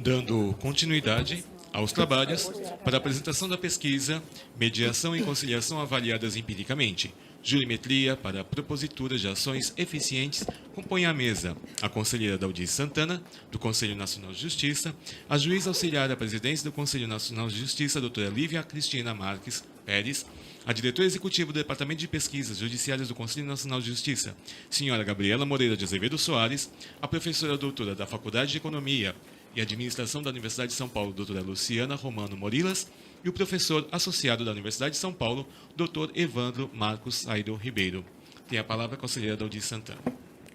dando continuidade aos trabalhos para a apresentação da pesquisa Mediação e Conciliação Avaliadas Empiricamente, Jurimetria para a Propositura de Ações Eficientes, compõe a mesa a conselheira Daldice Santana, do Conselho Nacional de Justiça, a juíza auxiliar da presidência do Conselho Nacional de Justiça, doutora Lívia Cristina Marques Pérez, a diretora executiva do Departamento de Pesquisas Judiciárias do Conselho Nacional de Justiça, senhora Gabriela Moreira de Azevedo Soares, a professora doutora da Faculdade de Economia e Administração da Universidade de São Paulo, doutora Luciana Romano Morilas, e o professor associado da Universidade de São Paulo, doutor Evandro Marcos Saido Ribeiro. Tem a palavra a conselheira Daldice Santana.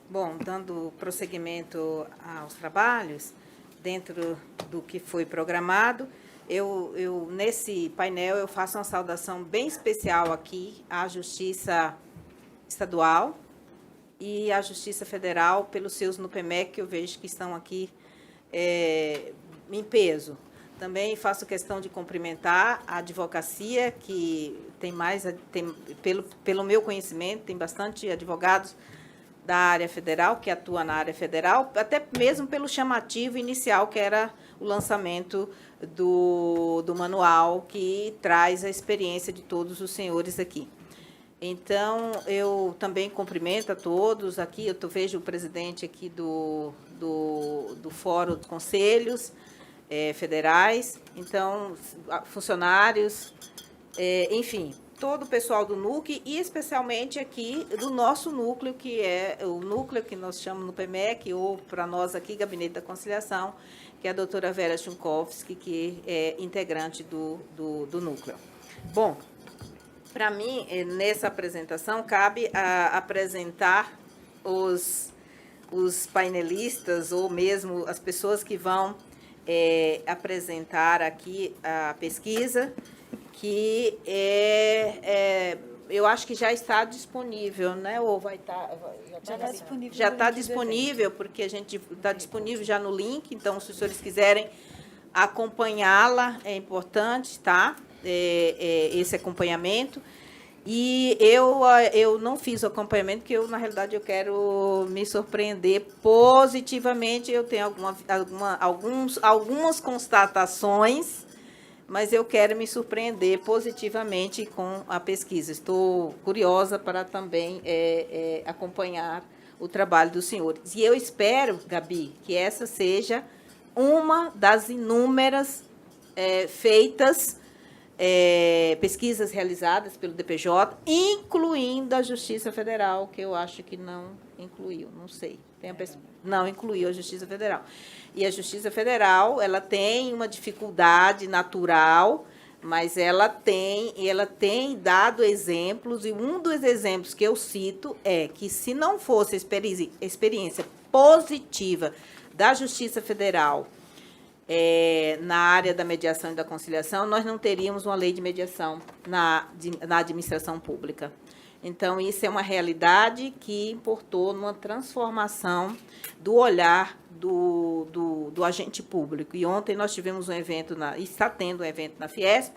Bom, dando prosseguimento aos trabalhos, dentro do que foi programado, nesse painel eu faço uma saudação bem especial aqui à Justiça Estadual e à Justiça Federal pelos seus NUPEMEC, que eu vejo que estão aqui em peso. Também faço questão de cumprimentar a advocacia, que pelo meu conhecimento, tem bastante advogados da área federal, que atuam na área federal, até mesmo pelo chamativo inicial, que era o lançamento do manual, que traz a experiência de todos os senhores aqui. Então, eu também cumprimento a todos aqui, eu vejo o presidente aqui do Fórum dos Conselhos Federais, então, funcionários, enfim, todo o pessoal do núcleo e especialmente aqui do nosso núcleo, que é o núcleo que nós chamamos no PEMEC, ou para nós aqui, Gabinete da Conciliação, que é a doutora Vera Chunkovski, que é integrante do núcleo. Bom, para mim, nessa apresentação, cabe apresentar os painelistas, ou mesmo as pessoas que vão apresentar aqui a pesquisa, que eu acho que já está disponível, né? Ou vai estar... Já está disponível. Já está disponível, porque a gente está disponível já no link, então, se os senhores quiserem acompanhá-la, é importante, tá? Esse acompanhamento. E eu não fiz o acompanhamento, porque na realidade, eu quero me surpreender positivamente. Eu tenho algumas constatações, mas eu quero me surpreender positivamente com a pesquisa. Estou curiosa para também acompanhar o trabalho dos senhores. E eu espero, Gabi, que essa seja uma das inúmeras pesquisas realizadas pelo DPJ, incluindo a Justiça Federal, que eu acho que não incluiu, não sei. Não incluiu a Justiça Federal. E a Justiça Federal, ela tem uma dificuldade natural, mas ela tem dado exemplos, e um dos exemplos que eu cito é que, se não fosse a experiência positiva da Justiça Federal na área da mediação e da conciliação, nós não teríamos uma lei de mediação na administração pública. Então, isso é uma realidade que importou numa transformação do olhar do agente público. E ontem nós tivemos um evento, está tendo um evento na Fiesp,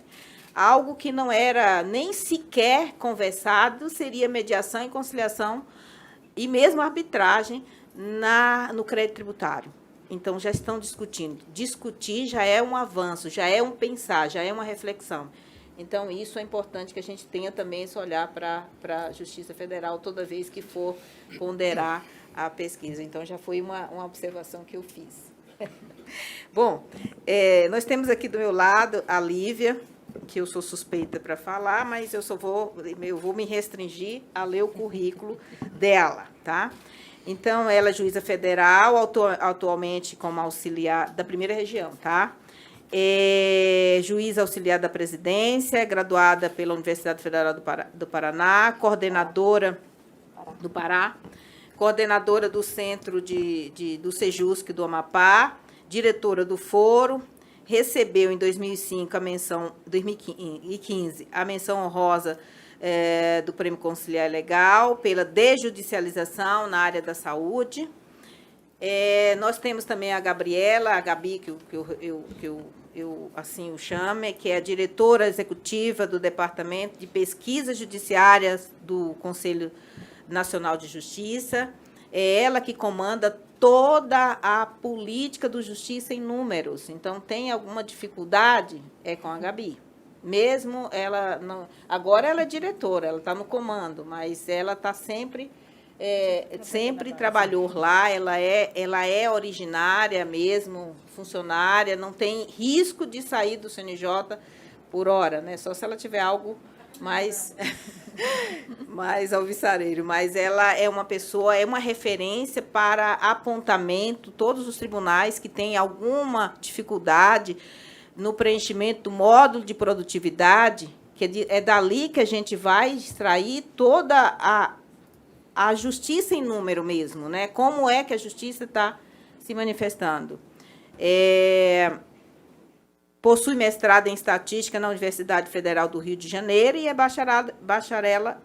algo que não era nem sequer conversado, seria mediação e conciliação e mesmo arbitragem no crédito tributário. Então, já estão discutindo. Discutir já é um avanço, já é um pensar, já é uma reflexão. Então, isso é importante que a gente tenha também esse olhar para a Justiça Federal toda vez que for ponderar a pesquisa. Então, já foi uma observação que eu fiz. Bom, nós temos aqui do meu lado a Lívia, que eu sou suspeita para falar, mas eu vou me restringir a ler o currículo dela, tá? Então, ela é juíza federal, atualmente como auxiliar da primeira região, tá? Juíza auxiliar da presidência, graduada pela Universidade Federal do Paraná, coordenadora do Pará, coordenadora do Centro do Sejusc do Amapá, diretora do Foro, recebeu em 2015 a menção honrosa do Prêmio Conciliar Legal pela desjudicialização na área da saúde. Nós temos também a Gabriela, a Gabi, que eu assim o chame, que é a diretora executiva do Departamento de Pesquisas Judiciárias do Conselho Nacional de Justiça. É ela que comanda toda a política do Justiça em números. Então, tem alguma dificuldade, é com a Gabi. Mesmo ela não... Agora ela é diretora, ela está no comando, mas ela está sempre trabalhou lá, ela é originária mesmo, funcionária, não tem risco de sair do CNJ por hora, né? Só se ela tiver algo mais alvissareiro. Mas ela é uma pessoa, é uma referência para apontamento, todos os tribunais que têm alguma dificuldade no preenchimento do módulo de produtividade, que é dali que a gente vai extrair toda a justiça em número mesmo, né? Como é que a justiça está se manifestando. Possui mestrado em estatística na Universidade Federal do Rio de Janeiro e é bacharela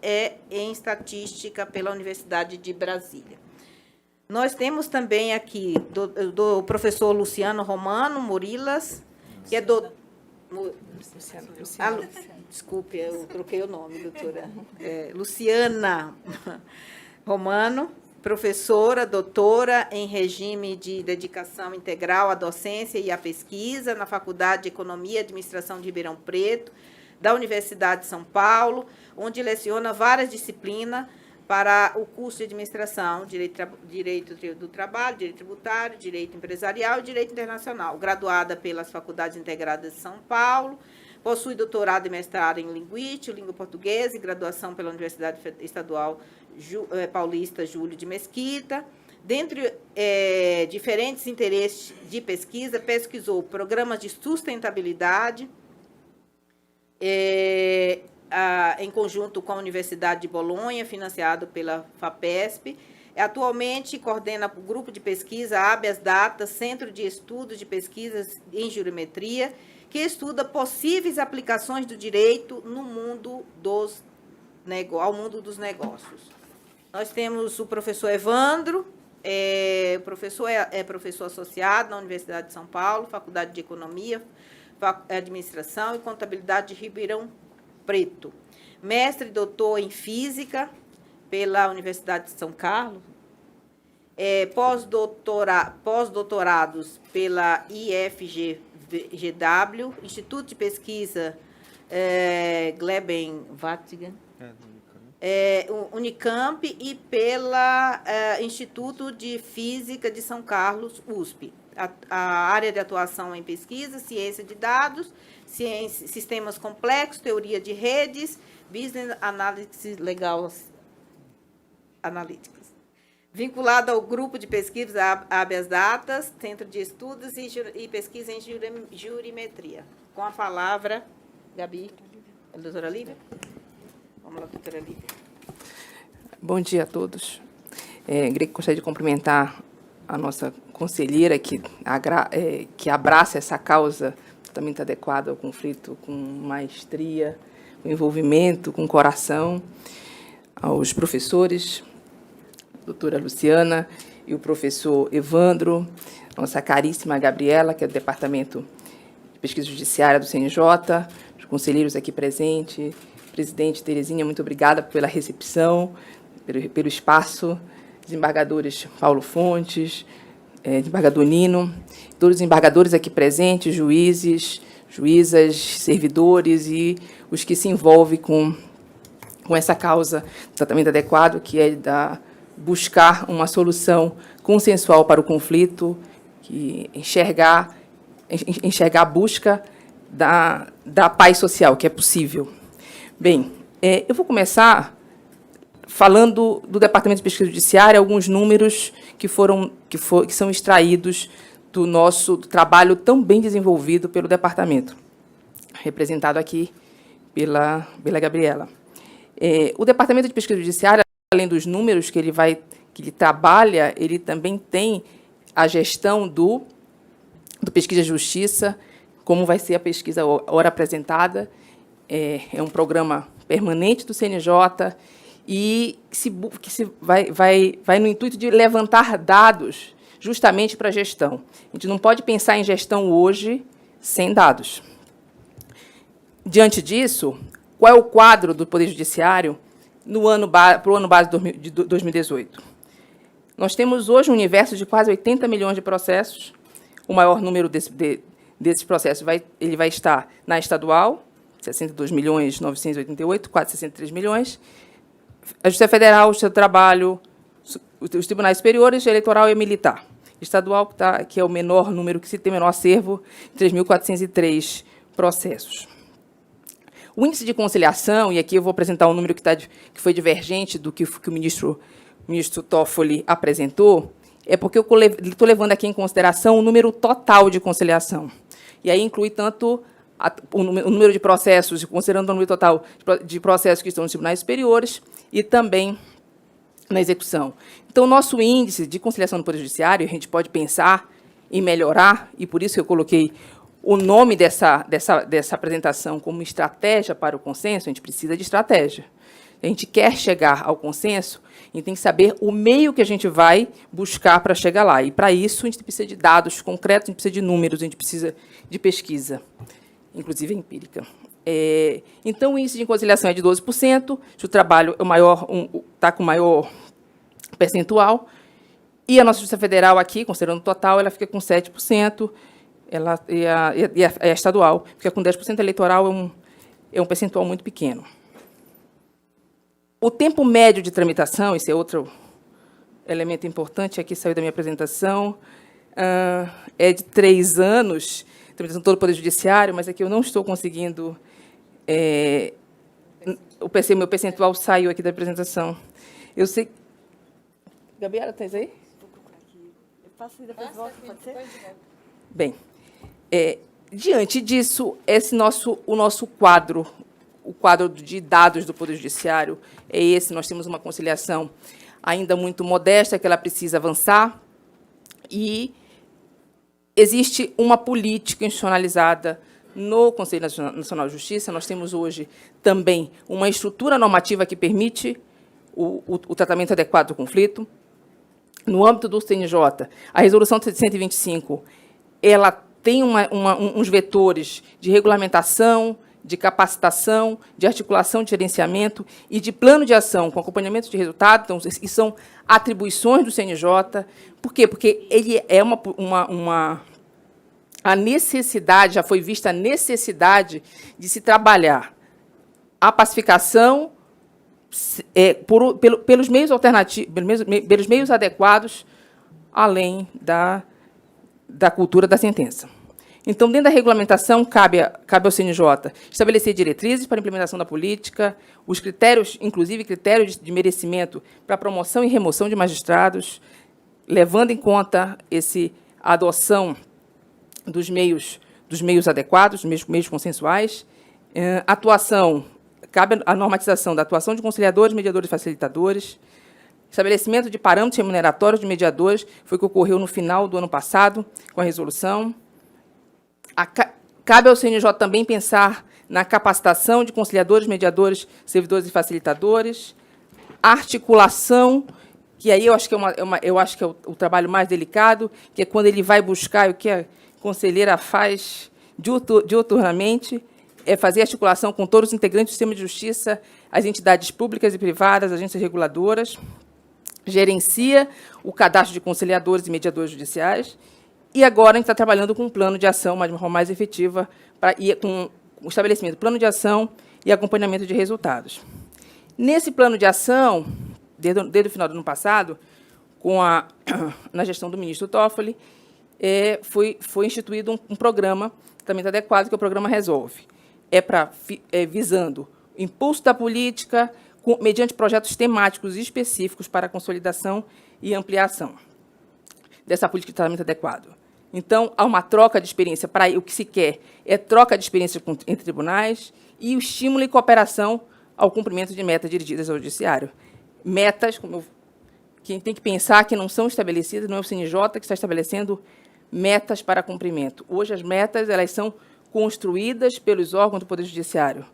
em estatística pela Universidade de Brasília. Nós temos também aqui do professor Luciano Romano Murilas, que é do... Desculpe, eu troquei o nome, doutora. Luciana Romano, professora, doutora em regime de dedicação integral à docência e à pesquisa na Faculdade de Economia e Administração de Ribeirão Preto, da Universidade de São Paulo, onde leciona várias disciplinas para o curso de administração, direito do trabalho, direito tributário, direito empresarial e direito internacional, graduada pelas Faculdades Integradas de São Paulo, possui doutorado e mestrado em linguística, língua portuguesa e graduação pela Universidade Estadual Paulista Júlio de Mesquita. Dentre diferentes interesses de pesquisa, pesquisou programas de sustentabilidade, em conjunto com a Universidade de Bolonha, financiado pela FAPESP. Atualmente coordena o grupo de pesquisa Habeas Data, Centro de Estudos de Pesquisas em Jurimetria, que estuda possíveis aplicações do direito no mundo ao mundo dos negócios. Nós temos o professor Evandro, o professor é professor associado na Universidade de São Paulo, Faculdade de Economia, Administração e Contabilidade de Ribeirão Preto. Mestre e doutor em Física pela Universidade de São Carlos. Pós-doutorados pela IFGW, Instituto de Pesquisa Gleben-Wattingen, Unicamp, e pela Instituto de Física de São Carlos, USP. A área de atuação em pesquisa, ciência de dados, sistemas complexos, teoria de redes, business analytics, legal analytics. Vinculado ao grupo de pesquisa Habeas Data, Centro de Estudos e Pesquisa em Jurimetria. Com a palavra, Gabi, a doutora Lívia. Vamos lá, doutora Lívia. Bom dia a todos. Gostaria de cumprimentar a nossa conselheira que abraça essa causa totalmente adequada ao conflito com maestria, com envolvimento, com coração, aos professores, a doutora Luciana e o professor Evandro, nossa caríssima Gabriela, que é do Departamento de Pesquisa Judiciária do CNJ, os conselheiros aqui presentes, presidente Terezinha, muito obrigada pela recepção, pelo espaço, desembargadores Paulo Fontes, desembargador Nino, todos os desembargadores aqui presentes, juízes, juízas, servidores e os que se envolvem com essa causa do tratamento adequado, que é buscar uma solução consensual para o conflito, que enxergar a busca da paz social, que é possível. Bem, eu vou começar falando do Departamento de Pesquisa Judiciária, alguns números que são extraídos do nosso trabalho tão bem desenvolvido pelo departamento, representado aqui pela Gabriela. O Departamento de Pesquisa Judiciária, além dos números que ele trabalha, ele também tem a gestão do Pesquisa Justiça, como vai ser a pesquisa ora apresentada. É um programa permanente do CNJ e que vai no intuito de levantar dados justamente para a gestão. A gente não pode pensar em gestão hoje sem dados. Diante disso, qual é o quadro do Poder Judiciário para o ano base de 2018? Nós temos hoje um universo de quase 80 milhões de processos. O maior número desses processos ele vai estar na estadual, 62.988.000, quase 63 milhões. A Justiça Federal, o Justiça do Trabalho, os tribunais superiores, eleitoral e militar. Estadual, que é o menor número, que se tem menor acervo, 3.403 processos. O índice de conciliação, e aqui eu vou apresentar um número que foi divergente do que o ministro Toffoli apresentou, é porque eu estou levando aqui em consideração o número total de conciliação. E aí inclui tanto o número de processos, considerando o número total de processos que estão nos tribunais superiores e também na execução. Então, o nosso índice de conciliação no Poder Judiciário, a gente pode pensar em melhorar, e por isso eu coloquei o nome dessa apresentação como estratégia para o consenso. A gente precisa de estratégia. A gente quer chegar ao consenso, a gente tem que saber o meio que a gente vai buscar para chegar lá. E, para isso, a gente precisa de dados concretos, a gente precisa de números, a gente precisa de pesquisa, inclusive empírica. Então, o índice de conciliação é de 12%, se o trabalho está com maior percentual, e a nossa Justiça Federal aqui, considerando o total, ela fica com 7%, e a estadual fica com 10%, eleitoral é um percentual muito pequeno. O tempo médio de tramitação, esse é outro elemento importante, aqui saiu da minha apresentação, é de 3 anos, tramitação todo o Poder Judiciário, mas aqui eu não estou conseguindo... meu percentual saiu aqui da apresentação. Eu sei... Gabriela, está aí? Vou procurar aqui. Eu passo e depois volto, pode ser? Bem, diante disso, o nosso quadro, o quadro de dados do Poder Judiciário é esse. Nós temos uma conciliação ainda muito modesta, que ela precisa avançar, e existe uma política institucionalizada no Conselho Nacional de Justiça. Nós temos hoje também uma estrutura normativa que permite o tratamento adequado do conflito. No âmbito do CNJ, a Resolução 125, ela tem uns vetores de regulamentação, de capacitação, de articulação de gerenciamento e de plano de ação com acompanhamento de resultado. Então, e são atribuições do CNJ. Por quê? Porque ele é a necessidade, já foi vista a necessidade de se trabalhar a pacificação pelos meios alternativos, pelos meios adequados, além da cultura da sentença. Então, dentro da regulamentação, cabe ao CNJ estabelecer diretrizes para a implementação da política, os critérios, inclusive critérios de merecimento para a promoção e remoção de magistrados, levando em conta a adoção dos meios adequados, dos meios consensuais, cabe a normatização da atuação de conciliadores, mediadores e facilitadores, estabelecimento de parâmetros remuneratórios de mediadores, foi o que ocorreu no final do ano passado, com a resolução. Cabe ao CNJ também pensar na capacitação de conciliadores, mediadores, servidores e facilitadores, articulação, que aí eu acho que é o trabalho mais delicado, que é quando ele vai buscar o que a conselheira faz diuturnamente, é fazer articulação com todos os integrantes do sistema de justiça, as entidades públicas e privadas, agências reguladoras, gerencia o cadastro de conciliadores e mediadores judiciais, e agora a gente está trabalhando com um plano de ação mais efetiva, com o estabelecimento do plano de ação e acompanhamento de resultados. Nesse plano de ação, desde o final do ano passado, na gestão do ministro Toffoli, foi instituído um programa também adequado, que é o programa Resolve. Visando o impulso da política, mediante projetos temáticos específicos para a consolidação e ampliação dessa política de tratamento adequado. Então, há uma troca de experiência. O que se quer é troca de experiência entre tribunais e o estímulo e cooperação ao cumprimento de metas dirigidas ao judiciário. Metas, quem tem que pensar que não são estabelecidas, não é o CNJ que está estabelecendo metas para cumprimento. Hoje, as metas elas são construídas pelos órgãos do Poder Judiciário.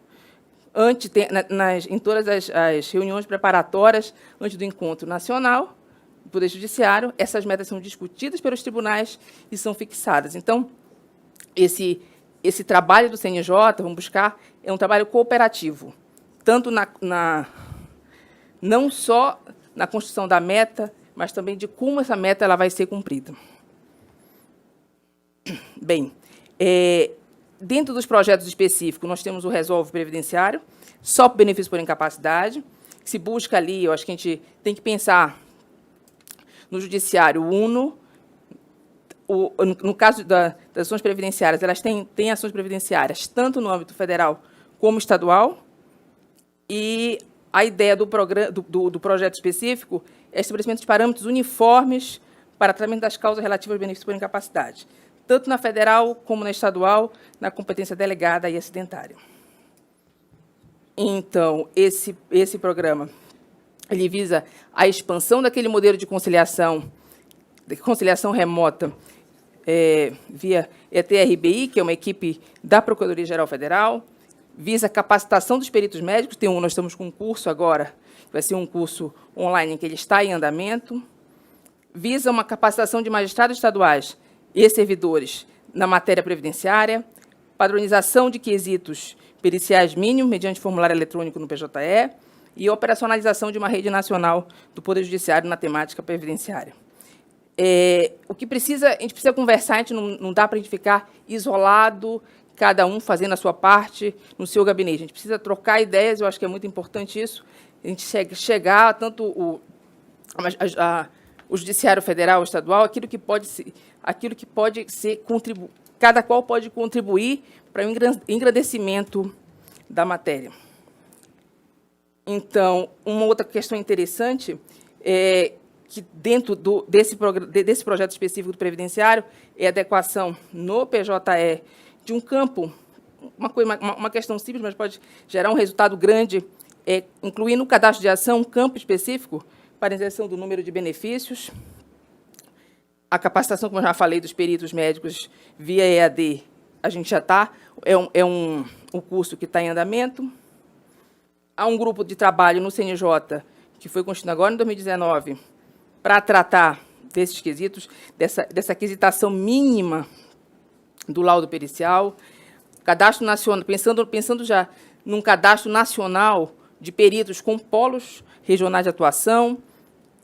Em todas as reuniões preparatórias, antes do encontro nacional do Poder Judiciário, essas metas são discutidas pelos tribunais e são fixadas. Então, esse trabalho do CNJ, vamos buscar, é um trabalho cooperativo, tanto não só na construção da meta, mas também de como essa meta ela vai ser cumprida. Bem, dentro dos projetos específicos, nós temos o Resolve Previdenciário, só para benefício por incapacidade, que se busca ali, eu acho que a gente tem que pensar no judiciário uno. No caso das ações previdenciárias, elas têm ações previdenciárias tanto no âmbito federal como estadual, e a ideia do projeto específico é o estabelecimento de parâmetros uniformes para tratamento das causas relativas aos benefícios por incapacidade, tanto na federal como na estadual, na competência delegada e acidentária. Então, esse programa ele visa a expansão daquele modelo de conciliação remota via ETRBI, que é uma equipe da Procuradoria-Geral Federal, visa a capacitação dos peritos médicos. Nós estamos com um curso agora, que vai ser um curso online, em que ele está em andamento, visa uma capacitação de magistrados estaduais e servidores na matéria previdenciária, padronização de quesitos periciais mínimos mediante formulário eletrônico no PJE e operacionalização de uma rede nacional do Poder Judiciário na temática previdenciária. O que a gente precisa conversar, a gente não dá para a gente ficar isolado, cada um fazendo a sua parte no seu gabinete. A gente precisa trocar ideias, eu acho que é muito importante isso, a gente chegar, tanto o Judiciário Federal, Estadual, aquilo que pode ser cada qual pode contribuir para o engrandecimento da matéria. Então, uma outra questão interessante é que, dentro desse projeto específico do Previdenciário, é a adequação no PJE de um campo, uma questão simples, mas pode gerar um resultado grande, incluir no cadastro de ação um campo específico para a inserção do número de benefícios, a capacitação, como eu já falei, dos peritos médicos via EAD, a gente já está, um curso que está em andamento. Há um grupo de trabalho no CNJ, que foi constituído agora em 2019, para tratar desses quesitos, dessa aquisitação mínima do laudo pericial, cadastro nacional, pensando já num cadastro nacional de peritos com polos regionais de atuação,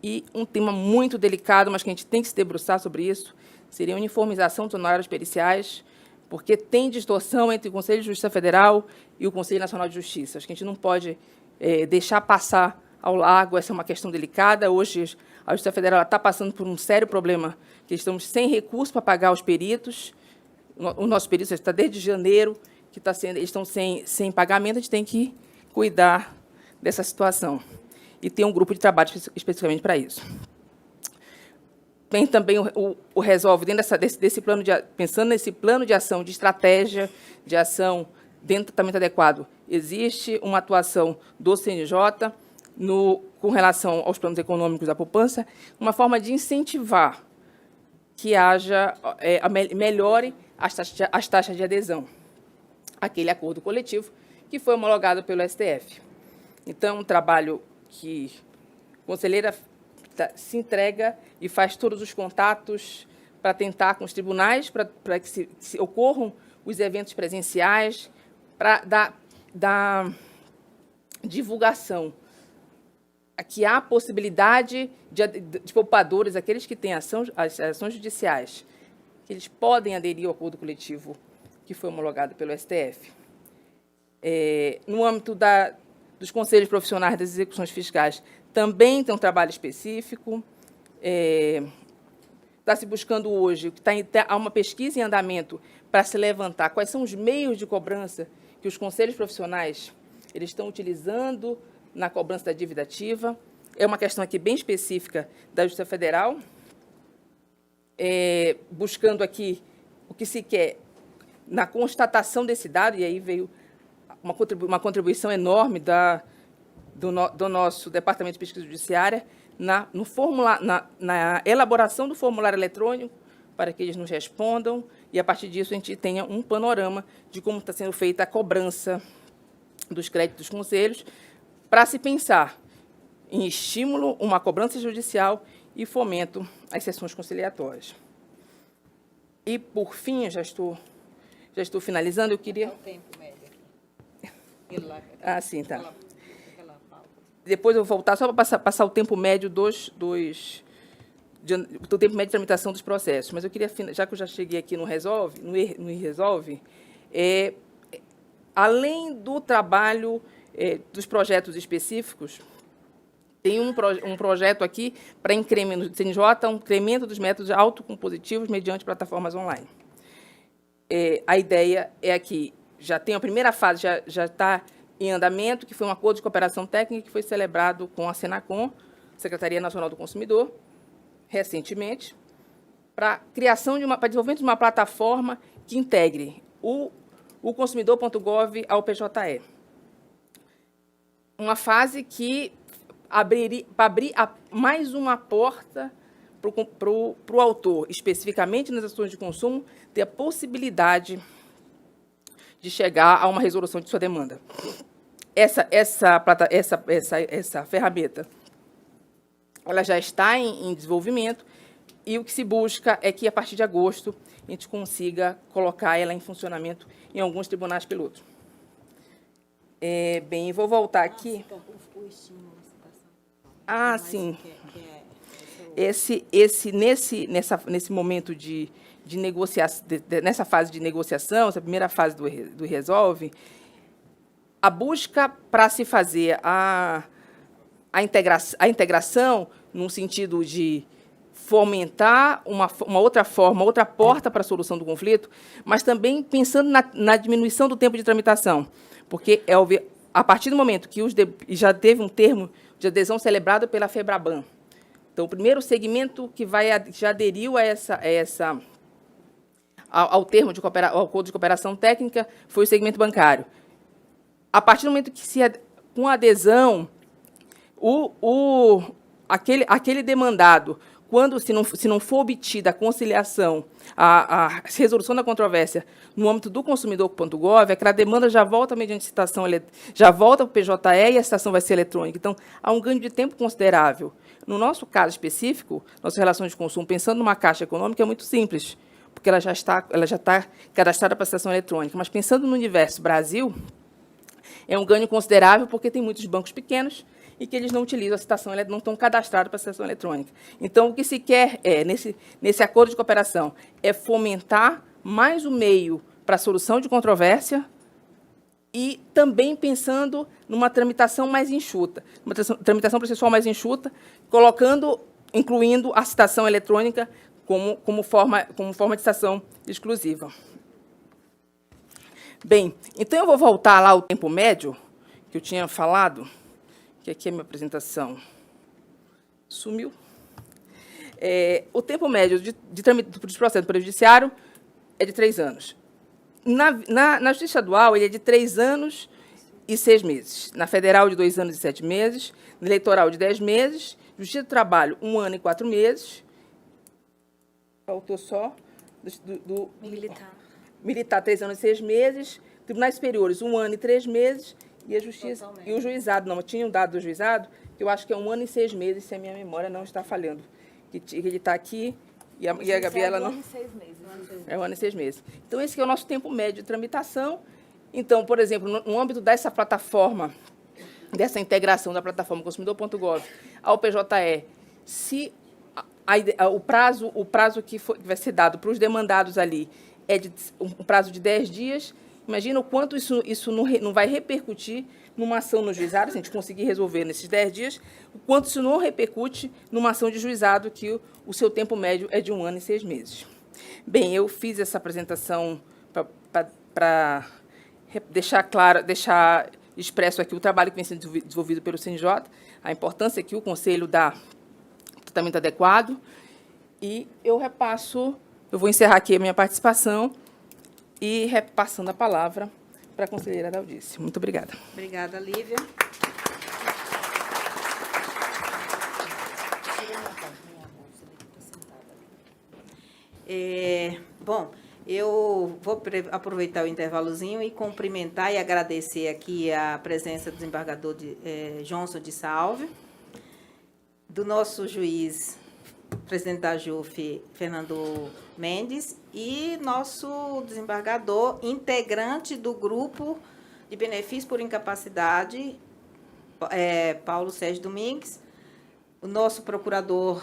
e um tema muito delicado, mas que a gente tem que se debruçar sobre isso, seria a uniformização dos honorários periciais, porque tem distorção entre o Conselho de Justiça Federal e o Conselho Nacional de Justiça. Acho que a gente não pode deixar passar ao largo, essa é uma questão delicada. Hoje, a Justiça Federal está passando por um sério problema, que estamos sem recursos para pagar os peritos. Os nossos peritos estão desde janeiro, eles estão sem pagamento, a gente tem que cuidar dessa situação. E tem um grupo de trabalho especificamente para isso. Tem também o Resolve, dentro desse plano pensando nesse plano de ação, de estratégia de ação dentro do tratamento adequado. Existe uma atuação do CNJ com relação aos planos econômicos da poupança, uma forma de incentivar que melhore as taxas de adesão àquele acordo coletivo que foi homologado pelo STF. Então, um trabalho que a conselheira se entrega e faz todos os contatos para tentar com os tribunais, para que se ocorram os eventos presenciais, para dar divulgação. Aqui há a possibilidade de poupadores, aqueles que têm as ações judiciais, que eles podem aderir ao acordo coletivo que foi homologado pelo STF. No âmbito dos conselhos profissionais das execuções fiscais, também tem um trabalho específico. Está se buscando hoje, há uma pesquisa em andamento para se levantar quais são os meios de cobrança que os conselhos profissionais eles estão utilizando na cobrança da dívida ativa. É uma questão aqui bem específica da Justiça Federal, buscando aqui o que se quer na constatação desse dado, e aí veio uma contribuição enorme do nosso Departamento de Pesquisa Judiciária na elaboração do formulário eletrônico, para que eles nos respondam, e, a partir disso, a gente tenha um panorama de como está sendo feita a cobrança dos créditos dos conselhos, para se pensar em estímulo, uma cobrança judicial e fomento às sessões conciliatórias. E, por fim, já estou finalizando, eu queria... É o tempo médio aqui. Sim, tá. Depois eu vou voltar só para passar o tempo médio dos do tempo médio de tramitação dos processos. Mas eu queria, já que eu já cheguei aqui no Resolve, além do trabalho dos projetos específicos, tem um projeto aqui para incremento do CNJ, um incremento dos métodos autocompositivos mediante plataformas online. A ideia é que já tem a primeira fase, já está em andamento, que foi um acordo de cooperação técnica que foi celebrado com a Senacom, Secretaria Nacional do Consumidor, recentemente, para desenvolvimento de uma plataforma que integre o consumidor.gov ao PJE. Uma fase que para abrir mais uma porta para o autor, especificamente nas ações de consumo, ter a possibilidade de chegar a uma resolução de sua demanda. Essa ferramenta ela já está em desenvolvimento, e o que se busca é que, a partir de agosto, a gente consiga colocar ela em funcionamento em alguns tribunais pilotos. Bem, vou voltar aqui. Ah, sim. Nesse momento de negociação, nessa fase de negociação, essa primeira fase do Resolve, a busca para se fazer a integração, num sentido de fomentar uma outra forma, outra porta para a solução do conflito, mas também pensando na diminuição do tempo de tramitação, porque a partir do momento que já teve um termo de adesão celebrado pela FEBRABAN, então o primeiro segmento que já aderiu ao termo ao acordo de cooperação técnica foi o segmento bancário. A partir do momento que com a adesão, aquele demandado, se não for obtida a conciliação, a resolução da controvérsia no âmbito do consumidor.gov, aquela demanda já volta mediante citação, já volta para o PJE e a citação vai ser eletrônica. Então, há um ganho de tempo considerável. No nosso caso específico, nossa relação de consumo, pensando numa caixa econômica, é muito simples, porque ela já está cadastrada para a citação eletrônica. Mas, pensando no universo Brasil, é um ganho considerável, porque tem muitos bancos pequenos e que eles não utilizam a citação, não estão cadastrados para a citação eletrônica. Então, o que se quer nesse acordo de cooperação é fomentar mais um meio para a solução de controvérsia e também pensando numa tramitação mais enxuta, uma tramitação processual mais enxuta, incluindo a citação eletrônica como forma de citação exclusiva. Bem, então eu vou voltar lá ao tempo médio, que eu tinha falado, que aqui a minha apresentação sumiu. O tempo médio dos processos do Poder Judiciário é de 3 anos. Na Justiça Estadual, ele é de 3 anos e 6 meses. Na Federal, de 2 anos e 7 meses. Na Eleitoral, de 10 meses. Justiça do Trabalho, 1 ano e 4 meses. Faltou só do Militar, 3 anos e 6 meses. Tribunais Superiores, 1 ano e 3 meses. E a Justiça e o Juizado, não, tinha um dado do Juizado, que eu acho que é 1 ano e 6 meses, se a minha memória não está falhando. Que ele está aqui e a Gabriela não. 1 ano e 6 meses. É 1 ano e 6 meses. Então, esse que é o nosso tempo médio de tramitação. Então, por exemplo, no âmbito dessa plataforma, dessa integração da plataforma consumidor.gov ao PJE, se o prazo que vai ser dado para os demandados ali é um prazo de 10 dias, imagina o quanto isso não vai repercutir numa ação no juizado, se a gente conseguir resolver nesses 10 dias, o quanto isso não repercute numa ação de juizado, que o seu tempo médio é de 1 ano e 6 meses. Bem, eu fiz essa apresentação para deixar expresso aqui o trabalho que vem sendo desenvolvido pelo CNJ, a importância que o Conselho dá tratamento adequado, e eu vou encerrar aqui a minha participação e repassando a palavra para a conselheira Daldice. Muito obrigada. Obrigada, Lívia. Bom, eu vou aproveitar o intervalozinho e cumprimentar e agradecer aqui a presença do desembargador Johnson de Salve, do nosso juiz, presidente da JUF, Fernando Mendes, e nosso desembargador, integrante do grupo de benefício por incapacidade, Paulo Sérgio Domingues, o nosso procurador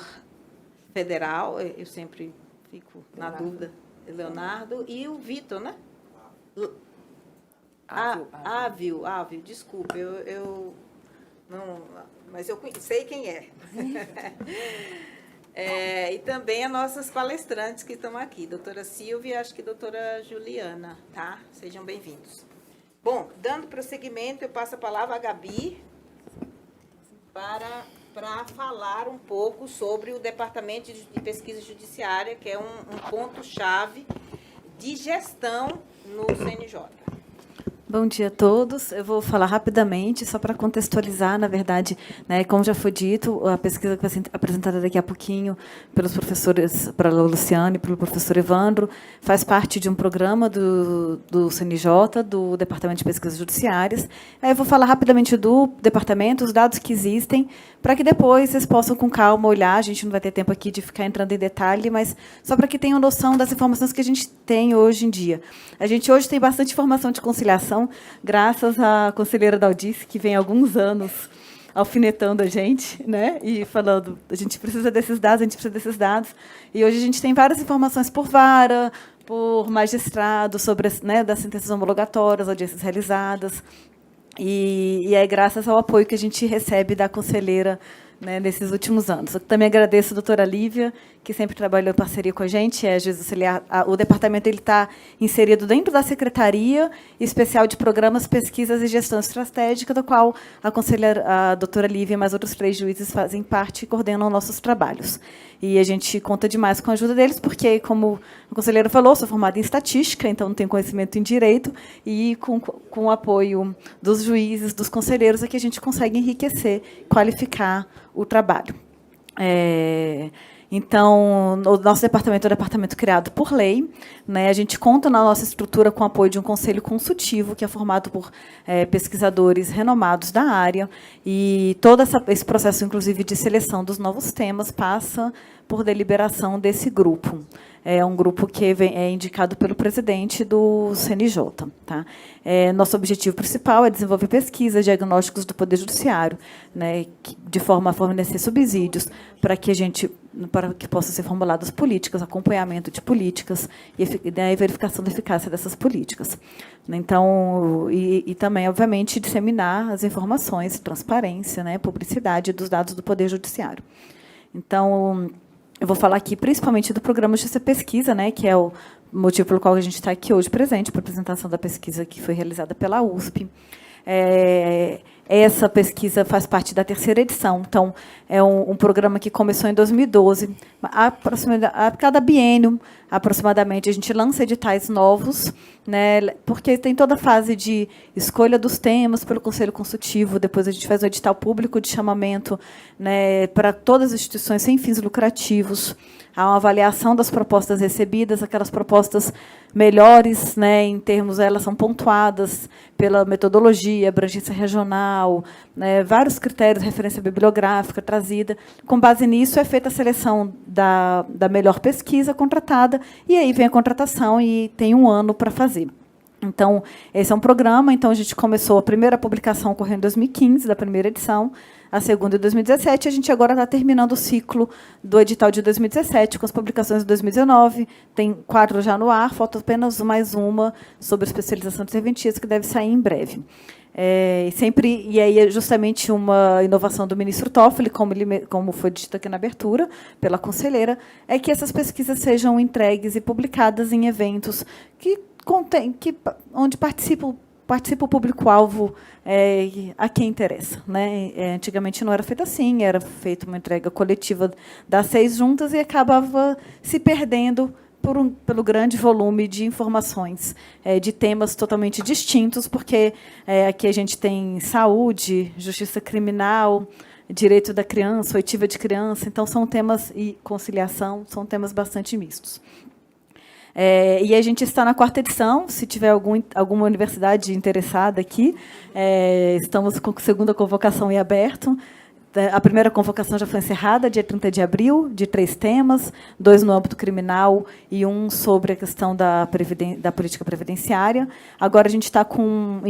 Federal, eu sempre fico na dúvida, Leonardo, e o Vitor, né? Ávio, desculpa, eu não, mas eu sei quem é. E também as nossas palestrantes que estão aqui, doutora Silvia e acho que doutora Juliana, tá? Sejam bem-vindos. Bom, dando prosseguimento, eu passo a palavra à Gabi para falar um pouco sobre o Departamento de Pesquisa Judiciária, que é um ponto-chave de gestão no CNJ. Bom dia a todos. Eu vou falar rapidamente, só para contextualizar, na verdade, né, como já foi dito, a pesquisa que vai ser apresentada daqui a pouquinho pelos professores, pela Luciane e pelo professor Evandro, faz parte de um programa do CNJ, do Departamento de Pesquisas Judiciárias. Aí eu vou falar rapidamente do departamento, os dados que existem, para que depois vocês possam, com calma, olhar. A gente não vai ter tempo aqui de ficar entrando em detalhe, mas só para que tenham noção das informações que a gente tem hoje em dia. A gente hoje tem bastante informação de conciliação, graças à conselheira Daldice, que vem há alguns anos alfinetando a gente, né, e falando, a gente precisa desses dados, a gente precisa desses dados. E hoje a gente tem várias informações por vara, por magistrado, sobre, né, das sentenças homologatórias, audiências realizadas. E é graças ao apoio que a gente recebe da conselheira, né, nesses últimos anos. Eu também agradeço a doutora Lívia, que sempre trabalhou em parceria com a gente, é juiz auxiliar. O departamento está inserido dentro da Secretaria Especial de Programas, Pesquisas e Gestão Estratégica, da qual a doutora Lívia e mais outros 3 juízes fazem parte e coordenam nossos trabalhos. E a gente conta demais com a ajuda deles, porque, como a conselheira falou, sou formada em estatística, então não tenho conhecimento em direito, e com o apoio dos juízes, dos conselheiros, é que a gente consegue enriquecer, qualificar o trabalho. Então, o nosso departamento é um departamento criado por lei, né? A gente conta na nossa estrutura com o apoio de um conselho consultivo, que é formado por pesquisadores renomados da área, e todo esse processo, inclusive, de seleção dos novos temas, passa por deliberação desse grupo. É um grupo que é indicado pelo presidente do CNJ. Tá? Nosso objetivo principal é desenvolver pesquisas, diagnósticos do Poder Judiciário, né, de forma a fornecer subsídios para que possam ser formuladas políticas, acompanhamento de políticas e verificação da eficácia dessas políticas. Então, e também, obviamente, disseminar as informações, transparência, né, publicidade dos dados do Poder Judiciário. Então, eu vou falar aqui principalmente do programa Justiça Pesquisa, né, que é o motivo pelo qual a gente está aqui hoje presente, para a apresentação da pesquisa que foi realizada pela USP. Essa pesquisa faz parte da 3ª edição, então, é um programa que começou em 2012. A cada biênio, aproximadamente, a gente lança editais novos, né, porque tem toda a fase de escolha dos temas pelo Conselho Consultivo, depois a gente faz um edital público de chamamento, né, para todas as instituições sem fins lucrativos. Há uma avaliação das propostas recebidas, aquelas propostas melhores, né, em termos, elas são pontuadas pela metodologia, abrangência regional, né, vários critérios, referência bibliográfica trazida. Com base nisso, é feita a seleção da melhor pesquisa contratada, e aí vem a contratação e tem 1 ano para fazer. Então, esse é um programa. Então, a gente começou a primeira publicação ocorreu em 2015, da primeira edição, a segunda em 2017, a gente agora está terminando o ciclo do edital de 2017, com as publicações de 2019, tem 4 já no ar, falta apenas mais uma sobre especialização de serventias, que deve sair em breve. E aí é justamente uma inovação do ministro Toffoli, como foi dito aqui na abertura, pela conselheira, é que essas pesquisas sejam entregues e publicadas em eventos onde participa o público-alvo a quem interessa. Né? Antigamente não era feito assim, era feita uma entrega coletiva das 6 juntas e acabava se perdendo pelo grande volume de informações, de temas totalmente distintos, porque aqui a gente tem saúde, justiça criminal, direito da criança, oitiva de criança, então são temas, e conciliação, são temas bastante mistos. E a gente está na 4ª edição, se tiver alguma universidade interessada aqui, estamos com a 2ª convocação em aberto. A primeira convocação já foi encerrada, dia 30 de abril, de 3 temas, 2 no âmbito criminal e 1 sobre a questão da política previdenciária. Agora a gente está com um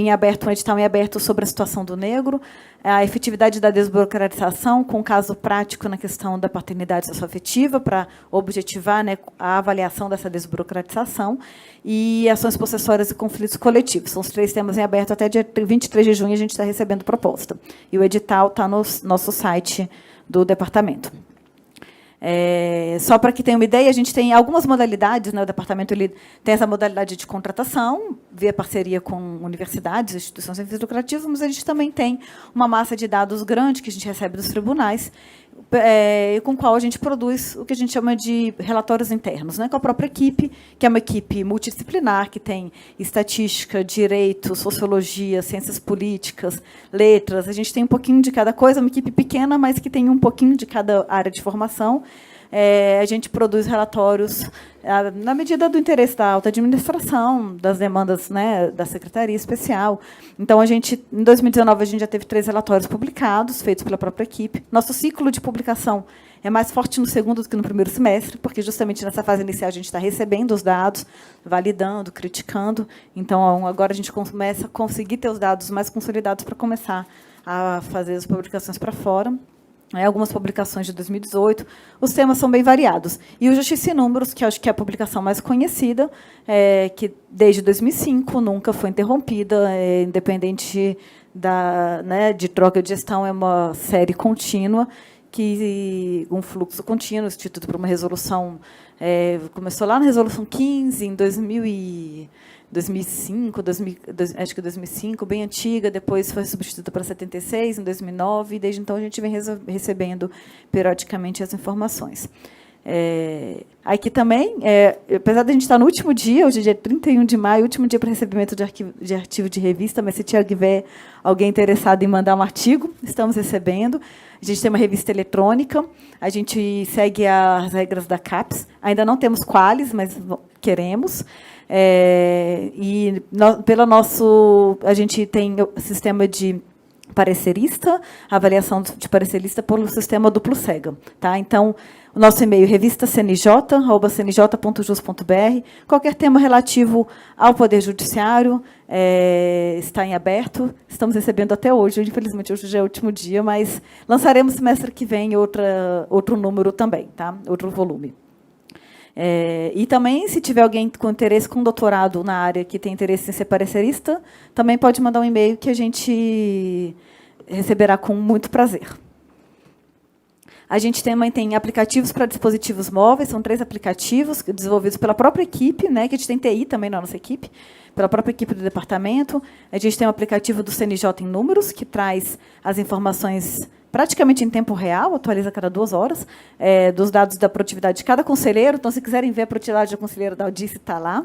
edital em aberto sobre a situação do negro, a efetividade da desburocratização, com um caso prático na questão da paternidade socioafetiva, para objetivar, né, a avaliação dessa desburocratização, e ações possessórias e conflitos coletivos. São os 3 temas em aberto até dia 23 de junho, a gente está recebendo proposta. E o edital está no nosso site do departamento. Só para que tenha uma ideia, a gente tem algumas modalidades, né, o departamento ele tem essa modalidade de contratação, via parceria com universidades, instituições sem fins lucrativos, mas a gente também tem uma massa de dados grande que a gente recebe dos tribunais, com o qual a gente produz o que a gente chama de relatórios internos, né, com a própria equipe, que é uma equipe multidisciplinar, que tem estatística, direito, sociologia, ciências políticas, letras. A gente tem um pouquinho de cada coisa, uma equipe pequena, mas que tem um pouquinho de cada área de formação. A gente produz relatórios na medida do interesse da alta administração, das demandas, né, da Secretaria Especial. Então, em 2019, a gente já teve 3 relatórios publicados, feitos pela própria equipe. Nosso ciclo de publicação é mais forte no segundo do que no primeiro semestre, porque justamente nessa fase inicial a gente está recebendo os dados, validando, criticando. Então, agora a gente começa a conseguir ter os dados mais consolidados para começar a fazer as publicações para fora. Algumas publicações de 2018, os temas são bem variados. E o Justiça em Números, que acho que é a publicação mais conhecida, que desde 2005 nunca foi interrompida, independente de troca de gestão, é uma série contínua, um fluxo contínuo, instituído por uma resolução, começou lá na Resolução 15, em 2005, acho que 2005, bem antiga, depois foi substituída para 76, em 2009, e desde então a gente vem recebendo periodicamente as informações. Aqui também, apesar de a gente estar no último dia, hoje é dia 31 de maio, último dia para recebimento de arquivo de revista, mas se tiver alguém interessado em mandar um artigo, estamos recebendo. A gente tem uma revista eletrônica, a gente segue as regras da CAPES, ainda não temos qualis, mas queremos. A gente tem o sistema de parecerista, avaliação de parecerista pelo sistema duplo cega. Tá? Então, o nosso e-mail é revistacnj@cnj.jus.br. Qualquer tema relativo ao Poder Judiciário está em aberto. Estamos recebendo até hoje. Infelizmente, hoje já é o último dia, mas lançaremos semestre que vem outro número também, tá? Outro volume. E também, se tiver alguém com interesse, com doutorado na área, que tem interesse em ser parecerista, também pode mandar um e-mail que a gente receberá com muito prazer. A gente também tem aplicativos para dispositivos móveis, são 3 aplicativos desenvolvidos pela própria equipe, né, que a gente tem TI também na nossa equipe, pela própria equipe do departamento. A gente tem um aplicativo do CNJ em Números, que traz as informações praticamente em tempo real, atualiza a cada 2 horas, dos dados da produtividade de cada conselheiro. Então, se quiserem ver a produtividade da conselheira da Audice, está lá.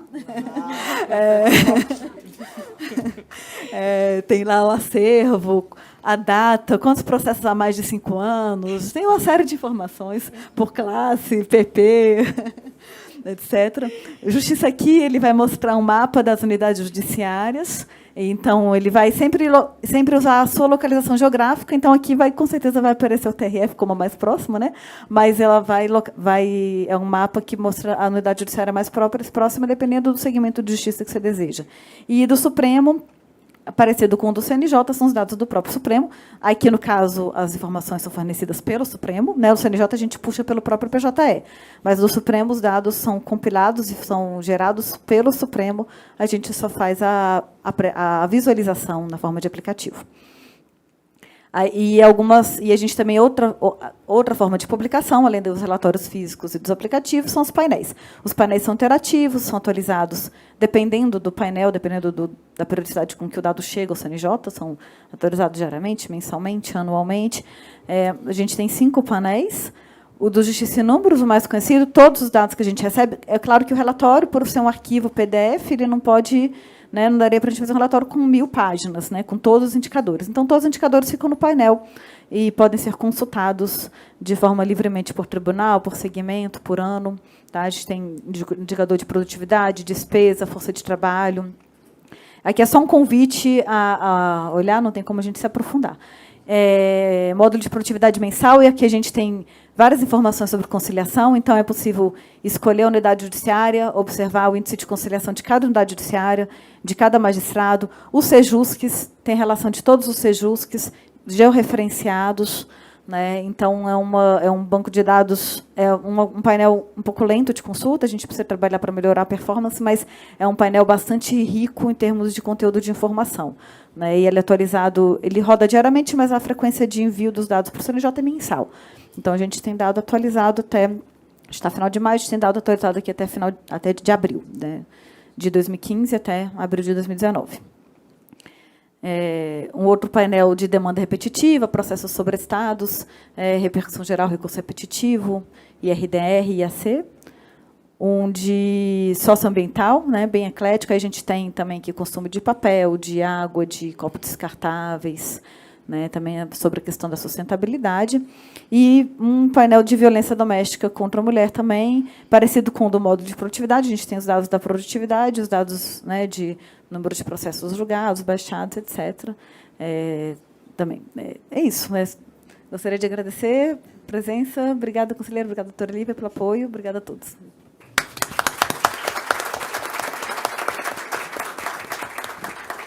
Tem lá o acervo, a data, quantos processos há mais de 5 anos, tem uma série de informações por classe, PP, etc. Justiça aqui, ele vai mostrar um mapa das unidades judiciárias. Então, ele vai sempre usar a sua localização geográfica. Então, aqui com certeza vai aparecer o TRF como a mais próxima, né? Mas ela é um mapa que mostra a unidade judiciária mais próxima, dependendo do segmento de justiça que você deseja. E do Supremo, parecido com o do CNJ, são os dados do próprio Supremo. Aqui, no caso, as informações são fornecidas pelo Supremo, né? O CNJ a gente puxa pelo próprio PJE, mas do Supremo os dados são compilados e são gerados pelo Supremo, a gente só faz a visualização na forma de aplicativo. E a gente também, outra forma de publicação, além dos relatórios físicos e dos aplicativos, são os painéis. Os painéis são interativos, são atualizados dependendo do painel, dependendo da periodicidade com que o dado chega ao CNJ, são atualizados diariamente, mensalmente, anualmente. A gente tem 5 painéis. O do Justiça em Números, o mais conhecido, todos os dados que a gente recebe. É claro que o relatório, por ser um arquivo PDF, ele não pode... não daria para a gente fazer um relatório com 1000 páginas, né, com todos os indicadores. Então, todos os indicadores ficam no painel e podem ser consultados de forma livremente por tribunal, por segmento, por ano. Tá? A gente tem indicador de produtividade, despesa, força de trabalho. Aqui é só um convite a olhar, não tem como a gente se aprofundar. módulo de produtividade mensal, e aqui a gente tem várias informações sobre conciliação, então é possível escolher a unidade judiciária, observar o índice de conciliação de cada unidade judiciária, de cada magistrado, os sejusques, tem relação de todos os sejusques, georreferenciados, né? Então, é um banco de dados, um painel um pouco lento de consulta, a gente precisa trabalhar para melhorar a performance, mas é um painel bastante rico em termos de conteúdo de informação, né? E ele é atualizado, ele roda diariamente, mas a frequência de envio dos dados para o CNJ é mensal. Então, a gente tem dado atualizado até, está final de maio, a gente tem dado atualizado aqui até de abril, né? De 2015 até abril de 2019. Um outro painel de demanda repetitiva, processos sobre estados, repercussão geral, recurso repetitivo, IRDR e IAC. Um de socioambiental, né, bem eclético. Aí a gente tem também aqui consumo de papel, de água, de copos descartáveis, né, também sobre a questão da sustentabilidade. E um painel de violência doméstica contra a mulher também, parecido com o do módulo de produtividade. A gente tem os dados da produtividade, os dados, né, de número de processos julgados, baixados, etc. Também. É isso. Mas gostaria de agradecer a presença. Obrigada, conselheira. Obrigada, doutora Lívia, pelo apoio. Obrigada a todos.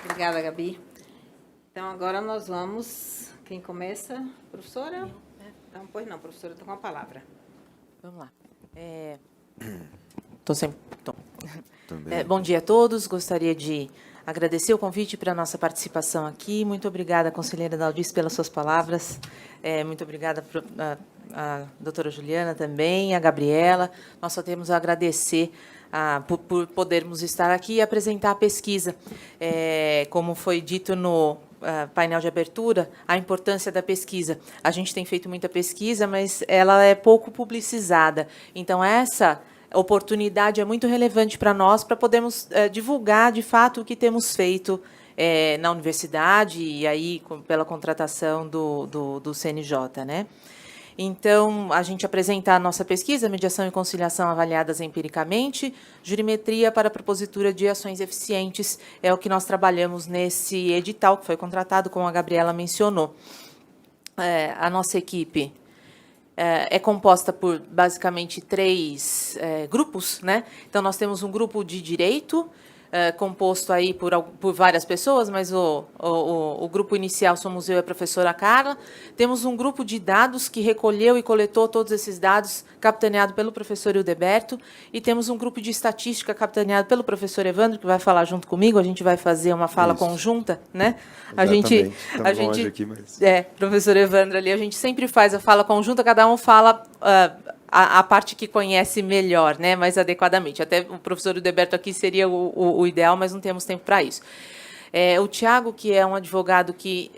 Obrigada, Gabi. Então, agora nós vamos... Quem começa? Professora? Então, pois não, professora, está com a palavra. Vamos lá. Bom dia a todos. Gostaria de agradecer o convite para a nossa participação aqui. Muito obrigada, conselheira Daldice, pelas suas palavras. Muito obrigada a doutora Juliana também, a Gabriela. Nós só temos a agradecer por podermos estar aqui e apresentar a pesquisa. Como foi dito no painel de abertura, a importância da pesquisa. A gente tem feito muita pesquisa, mas ela é pouco publicizada. Então, essa oportunidade é muito relevante para nós, para podermos divulgar, de fato, o que temos feito na universidade e aí pela contratação do CNJ, né? Então, a gente apresenta a nossa pesquisa, mediação e conciliação avaliadas empiricamente, jurimetria para a propositura de ações eficientes, é o que nós trabalhamos nesse edital, que foi contratado, como a Gabriela mencionou. A nossa equipe é composta por, basicamente, 3 grupos, né? Então, nós temos um grupo de direito, composto aí por várias pessoas, mas o grupo inicial somos eu e a professora Carla. Temos um grupo de dados que recolheu e coletou todos esses dados, capitaneado pelo professor Hildeberto, e temos um grupo de estatística capitaneado pelo professor Evandro, que vai falar junto comigo. A gente vai fazer uma fala conjunta, né? Exatamente. A gente aqui, mas... professor Evandro ali, a gente sempre faz a fala conjunta, cada um fala a parte que conhece melhor, né, mais adequadamente. Até o professor Hildeberto aqui seria o ideal, mas não temos tempo para isso. O Tiago, que é um advogado que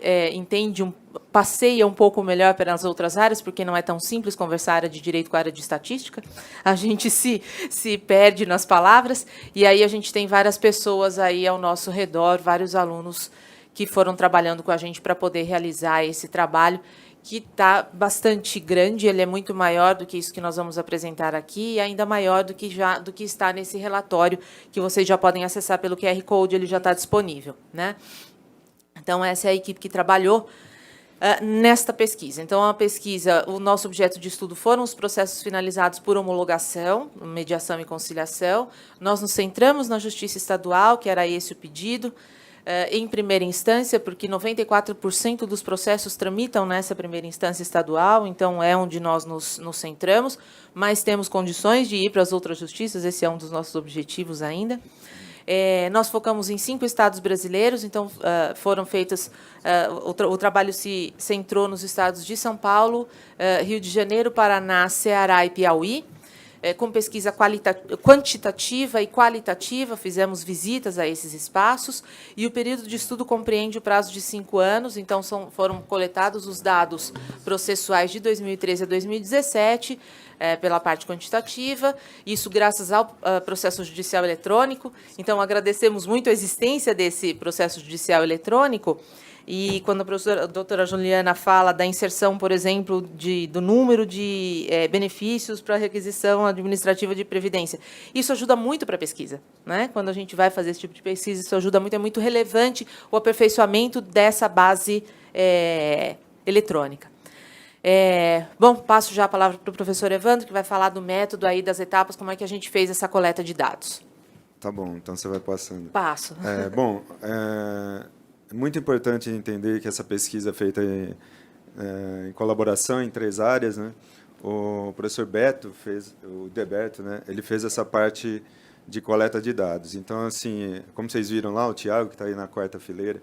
passeia um pouco melhor pelas outras áreas, porque não é tão simples conversar a área de direito com a área de estatística. A gente se perde nas palavras, e aí a gente tem várias pessoas aí ao nosso redor, vários alunos que foram trabalhando com a gente para poder realizar esse trabalho, que está bastante grande. Ele é muito maior do que isso que nós vamos apresentar aqui, e ainda maior do que está nesse relatório, que vocês já podem acessar pelo QR Code, ele já está disponível, né? Então, essa é a equipe que trabalhou nesta pesquisa. Então, a pesquisa, o nosso objeto de estudo foram os processos finalizados por homologação, mediação e conciliação. Nós nos centramos na Justiça Estadual, que era esse o pedido, em primeira instância, porque 94% dos processos tramitam nessa primeira instância estadual, então é onde nós nos centramos, mas temos condições de ir para as outras justiças, esse é um dos nossos objetivos ainda. Nós focamos em 5 estados brasileiros, então foram feitas, o trabalho se centrou nos estados de São Paulo, Rio de Janeiro, Paraná, Ceará e Piauí, com pesquisa quantitativa e qualitativa, fizemos visitas a esses espaços, e o período de estudo compreende o prazo de 5 anos, então foram coletados os dados processuais de 2013 a 2017, pela parte quantitativa, isso graças ao processo judicial eletrônico. Então, agradecemos muito a existência desse processo judicial eletrônico. E quando a doutora Juliana fala da inserção, por exemplo, do número de benefícios para a requisição administrativa de previdência, isso ajuda muito para a pesquisa, né? Quando a gente vai fazer esse tipo de pesquisa, isso ajuda muito, é muito relevante o aperfeiçoamento dessa base eletrônica. Bom, passo já a palavra para o professor Evandro, que vai falar do método aí, das etapas, como é que a gente fez essa coleta de dados. Tá bom, então você vai passando. Passo. Bom, é muito importante entender que essa pesquisa é feita em colaboração em 3 áreas, né? O professor Beto fez, o Deberto, né? Ele fez essa parte de coleta de dados. Então, assim, como vocês viram lá, o Tiago, que está aí na 4ª fileira,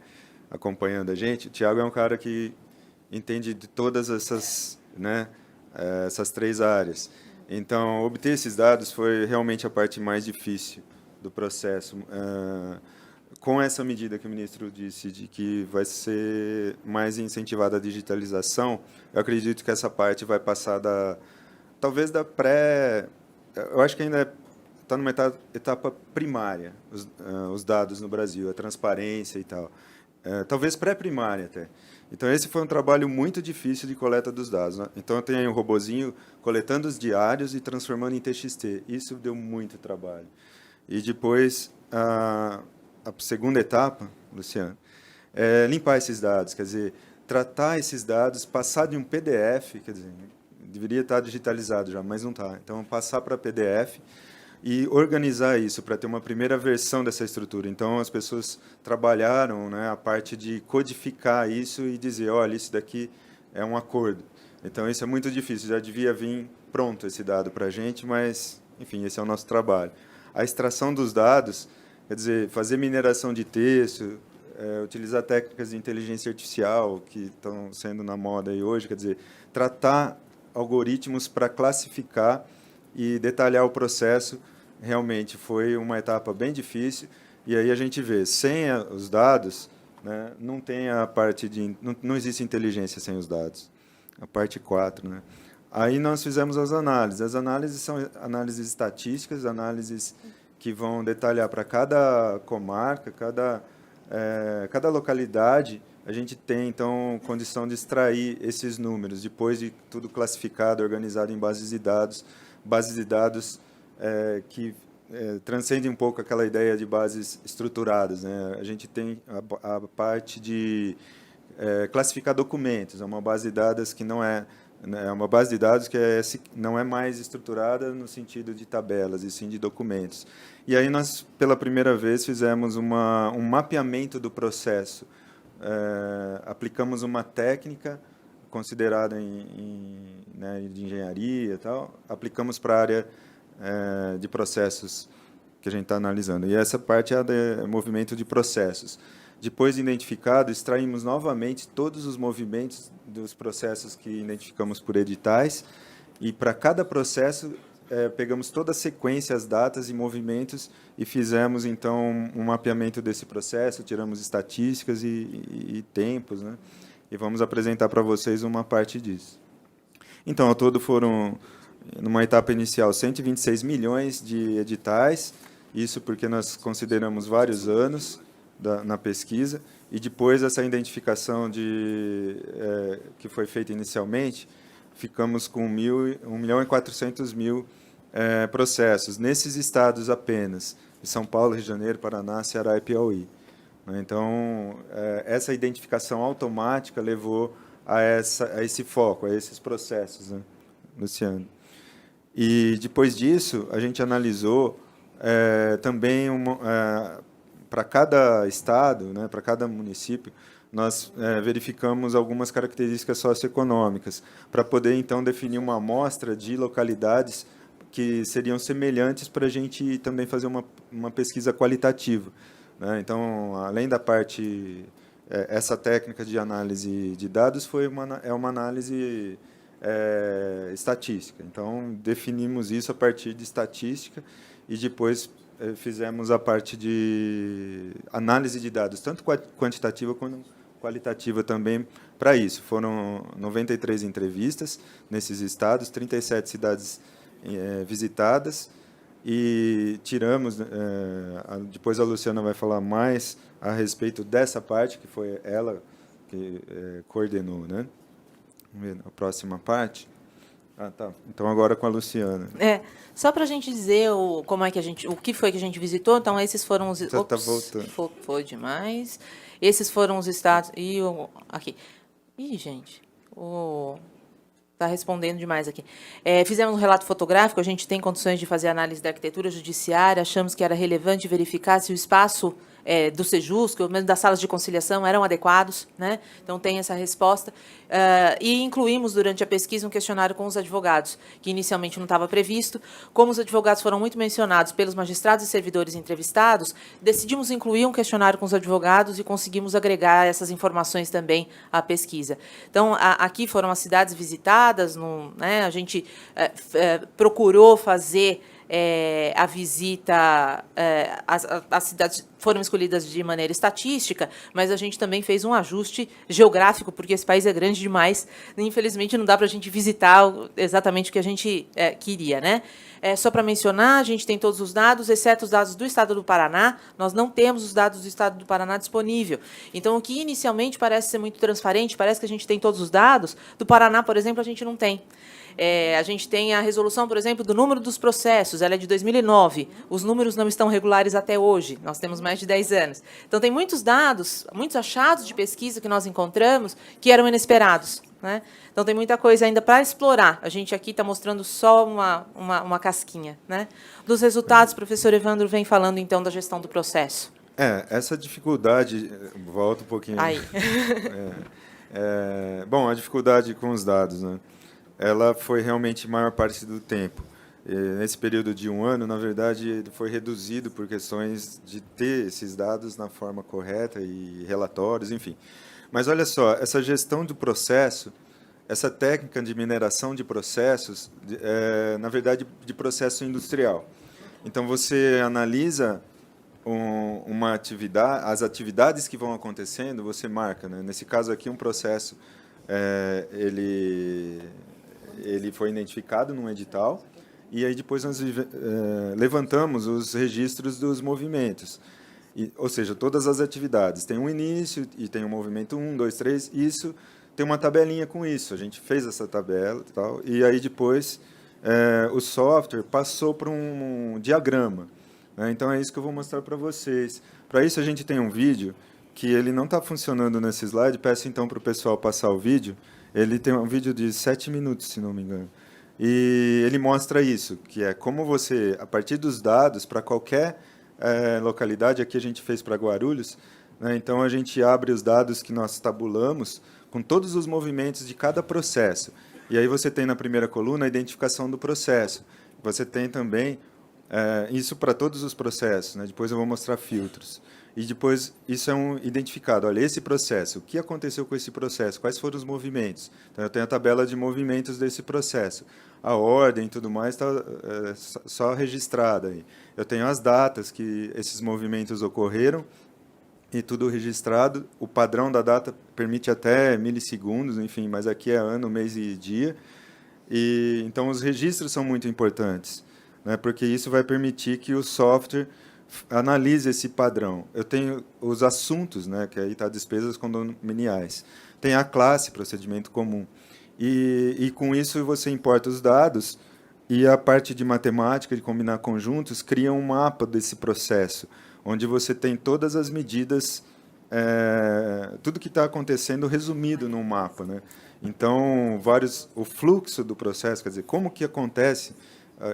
acompanhando a gente, o Tiago é um cara que entende de todas essas, né, essas 3 áreas. Então, obter esses dados foi realmente a parte mais difícil do processo. Com essa medida que o ministro disse de que vai ser mais incentivada a digitalização, eu acredito que essa parte vai passar talvez da pré... Eu acho que ainda está numa etapa primária, os dados no Brasil, a transparência e tal. Talvez pré-primária até. Então, esse foi um trabalho muito difícil de coleta dos dados, né? Então, eu tenho aí um robozinho coletando os diários e transformando em TXT. Isso deu muito trabalho. E depois, a segunda etapa, Luciano, é limpar esses dados, quer dizer, tratar esses dados, passar de um PDF, quer dizer, deveria estar digitalizado já, mas não está. Então, passar para PDF e organizar isso para ter uma primeira versão dessa estrutura. Então, as pessoas trabalharam, né, a parte de codificar isso e dizer, olha, isso daqui é um acordo. Então, isso é muito difícil, já devia vir pronto esse dado para a gente, mas, enfim, esse é o nosso trabalho. A extração dos dados, quer dizer, fazer mineração de texto, utilizar técnicas de inteligência artificial que estão sendo na moda aí hoje, quer dizer, tratar algoritmos para classificar e detalhar o processo, realmente foi uma etapa bem difícil. E aí a gente vê, sem os dados, né, não tem a parte de... Não existe inteligência sem os dados. A parte 4, né? Aí nós fizemos as análises. As análises são análises estatísticas, análises que vão detalhar para cada comarca, cada localidade. A gente tem, então, condição de extrair esses números, depois de tudo classificado, organizado em bases de dados que transcendem um pouco aquela ideia de bases estruturadas, né? A gente tem a parte de classificar documentos, é uma base de dados que não é uma base de dados que não é mais estruturada no sentido de tabelas, e sim de documentos. E aí nós, pela primeira vez, fizemos um mapeamento do processo. Aplicamos uma técnica considerada né, de engenharia e tal, aplicamos para a área de processos que a gente está analisando. E essa parte é de movimento de processos. Depois de identificado, extraímos novamente todos os movimentos dos processos que identificamos por editais, e para cada processo pegamos toda a sequência, as datas e movimentos, e fizemos, então, um mapeamento desse processo, tiramos estatísticas e tempos, né? E vamos apresentar para vocês uma parte disso. Então, ao todo foram, numa etapa inicial, 126 milhões de editais, isso porque nós consideramos vários anos na pesquisa, e depois essa identificação que foi feita inicialmente, ficamos com 1.400.000 processos, nesses estados apenas, de São Paulo, Rio de Janeiro, Paraná, Ceará e Piauí. Então, essa identificação automática levou a esse foco, a esses processos, né, Luciano? E, depois disso, a gente analisou também, para cada estado, né, para cada município, nós verificamos algumas características socioeconômicas, para poder, então, definir uma amostra de localidades que seriam semelhantes para a gente também fazer uma pesquisa qualitativa, né? Então, além da parte... essa técnica de análise de dados é uma análise estatística. Então, definimos isso a partir de estatística e depois fizemos a parte de análise de dados, tanto quantitativa quanto qualitativa também para isso. Foram 93 entrevistas nesses estados, 37 cidades visitadas, e tiramos, depois a Luciana vai falar mais a respeito dessa parte, que foi ela que coordenou, né? Vamos ver a próxima parte. Tá. Então, agora com a Luciana. Só para a gente dizer o que foi que a gente visitou. Então, esses foram os... Você está voltando. Foi demais. Esses foram os estados... aqui. Ih, gente. Está respondendo demais aqui. Fizemos um relato fotográfico, a gente tem condições de fazer análise da arquitetura judiciária, achamos que era relevante verificar se o espaço do Sejus, ou mesmo das salas de conciliação, eram adequados, né? Então, tem essa resposta. E incluímos, durante a pesquisa, um questionário com os advogados, que inicialmente não estava previsto. Como os advogados foram muito mencionados pelos magistrados e servidores entrevistados, decidimos incluir um questionário com os advogados e conseguimos agregar essas informações também à pesquisa. Então, aqui foram as cidades visitadas, né? A gente procurou fazer a visita, as cidades foram escolhidas de maneira estatística, mas a gente também fez um ajuste geográfico, porque esse país é grande demais, infelizmente não dá para a gente visitar exatamente o que a gente queria, né? Só para mencionar, a gente tem todos os dados, exceto os dados do Estado do Paraná, nós não temos os dados do Estado do Paraná disponível. Então, o que inicialmente parece ser muito transparente, parece que a gente tem todos os dados, do Paraná, por exemplo, a gente não tem. A gente tem a resolução, por exemplo, do número dos processos, ela é de 2009. Os números não estão regulares até hoje, nós temos mais de 10 anos. Então, tem muitos dados, muitos achados de pesquisa que nós encontramos que eram inesperados, né? Então, tem muita coisa ainda para explorar. A gente aqui está mostrando só uma casquinha, né? Dos resultados, o professor Evandro vem falando, então, da gestão do processo. Essa dificuldade... Volta um pouquinho. Aí. Bom, a dificuldade com os dados, né? Ela foi realmente maior parte do tempo. Nesse período de 1 ano, na verdade, ele foi reduzido por questões de ter esses dados na forma correta e relatórios, enfim. Mas, olha só, essa gestão do processo, essa técnica de mineração de processos, na verdade, de processo industrial. Então, você analisa uma atividade, as atividades que vão acontecendo, você marca, né? Nesse caso aqui, um processo, ele foi identificado num edital, e aí depois nós levantamos os registros dos movimentos. Ou seja, todas as atividades. Tem um início e tem um movimento 1, 2, 3, isso tem uma tabelinha com isso. A gente fez essa tabela e tal, e aí depois o software passou para um diagrama, né? Então, é isso que eu vou mostrar para vocês. Para isso, a gente tem um vídeo que ele não está funcionando nesse slide. Peço, então, para o pessoal passar o vídeo. Ele tem um vídeo de 7 minutos, se não me engano. E ele mostra isso, que é como você, a partir dos dados, para qualquer localidade, aqui a gente fez para Guarulhos, né? Então, a gente abre os dados que nós tabulamos com todos os movimentos de cada processo. E aí você tem na primeira coluna a identificação do processo. Você tem também isso para todos os processos, né? Depois eu vou mostrar filtros. E depois isso é identificado. Olha, esse processo, o que aconteceu com esse processo? Quais foram os movimentos? Então, eu tenho a tabela de movimentos desse processo. A ordem e tudo mais está só registrada aí. Eu tenho as datas que esses movimentos ocorreram e tudo registrado. O padrão da data permite até milissegundos, enfim, mas aqui é ano, mês e dia. Então, os registros são muito importantes, né, porque isso vai permitir que o software analise esse padrão. Eu tenho os assuntos, né, que aí está despesas condominiais. Tem a classe, procedimento comum. E com isso você importa os dados e a parte de matemática, de combinar conjuntos, cria um mapa desse processo, onde você tem todas as medidas, tudo que está acontecendo resumido num mapa, né? Então, o fluxo do processo, quer dizer, como que acontece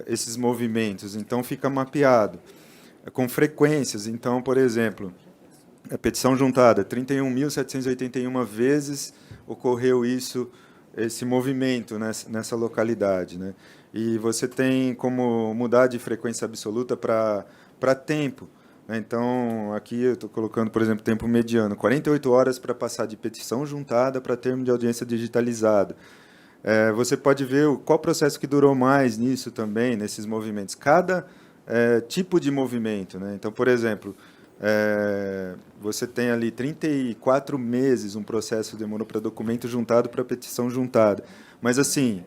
esses movimentos, então fica mapeado com frequências. Então, por exemplo, a petição juntada, 31.781 vezes ocorreu esse movimento nessa localidade, né? E você tem como mudar de frequência absoluta para tempo, né? Então, aqui eu estou colocando, por exemplo, tempo mediano, 48 horas para passar de petição juntada para termo de audiência digitalizada. Você pode ver qual processo que durou mais nisso também, nesses movimentos. Cada tipo de movimento, né? Então, por exemplo, você tem ali 34 meses um processo demorou para documento juntado para petição juntada. Mas, assim,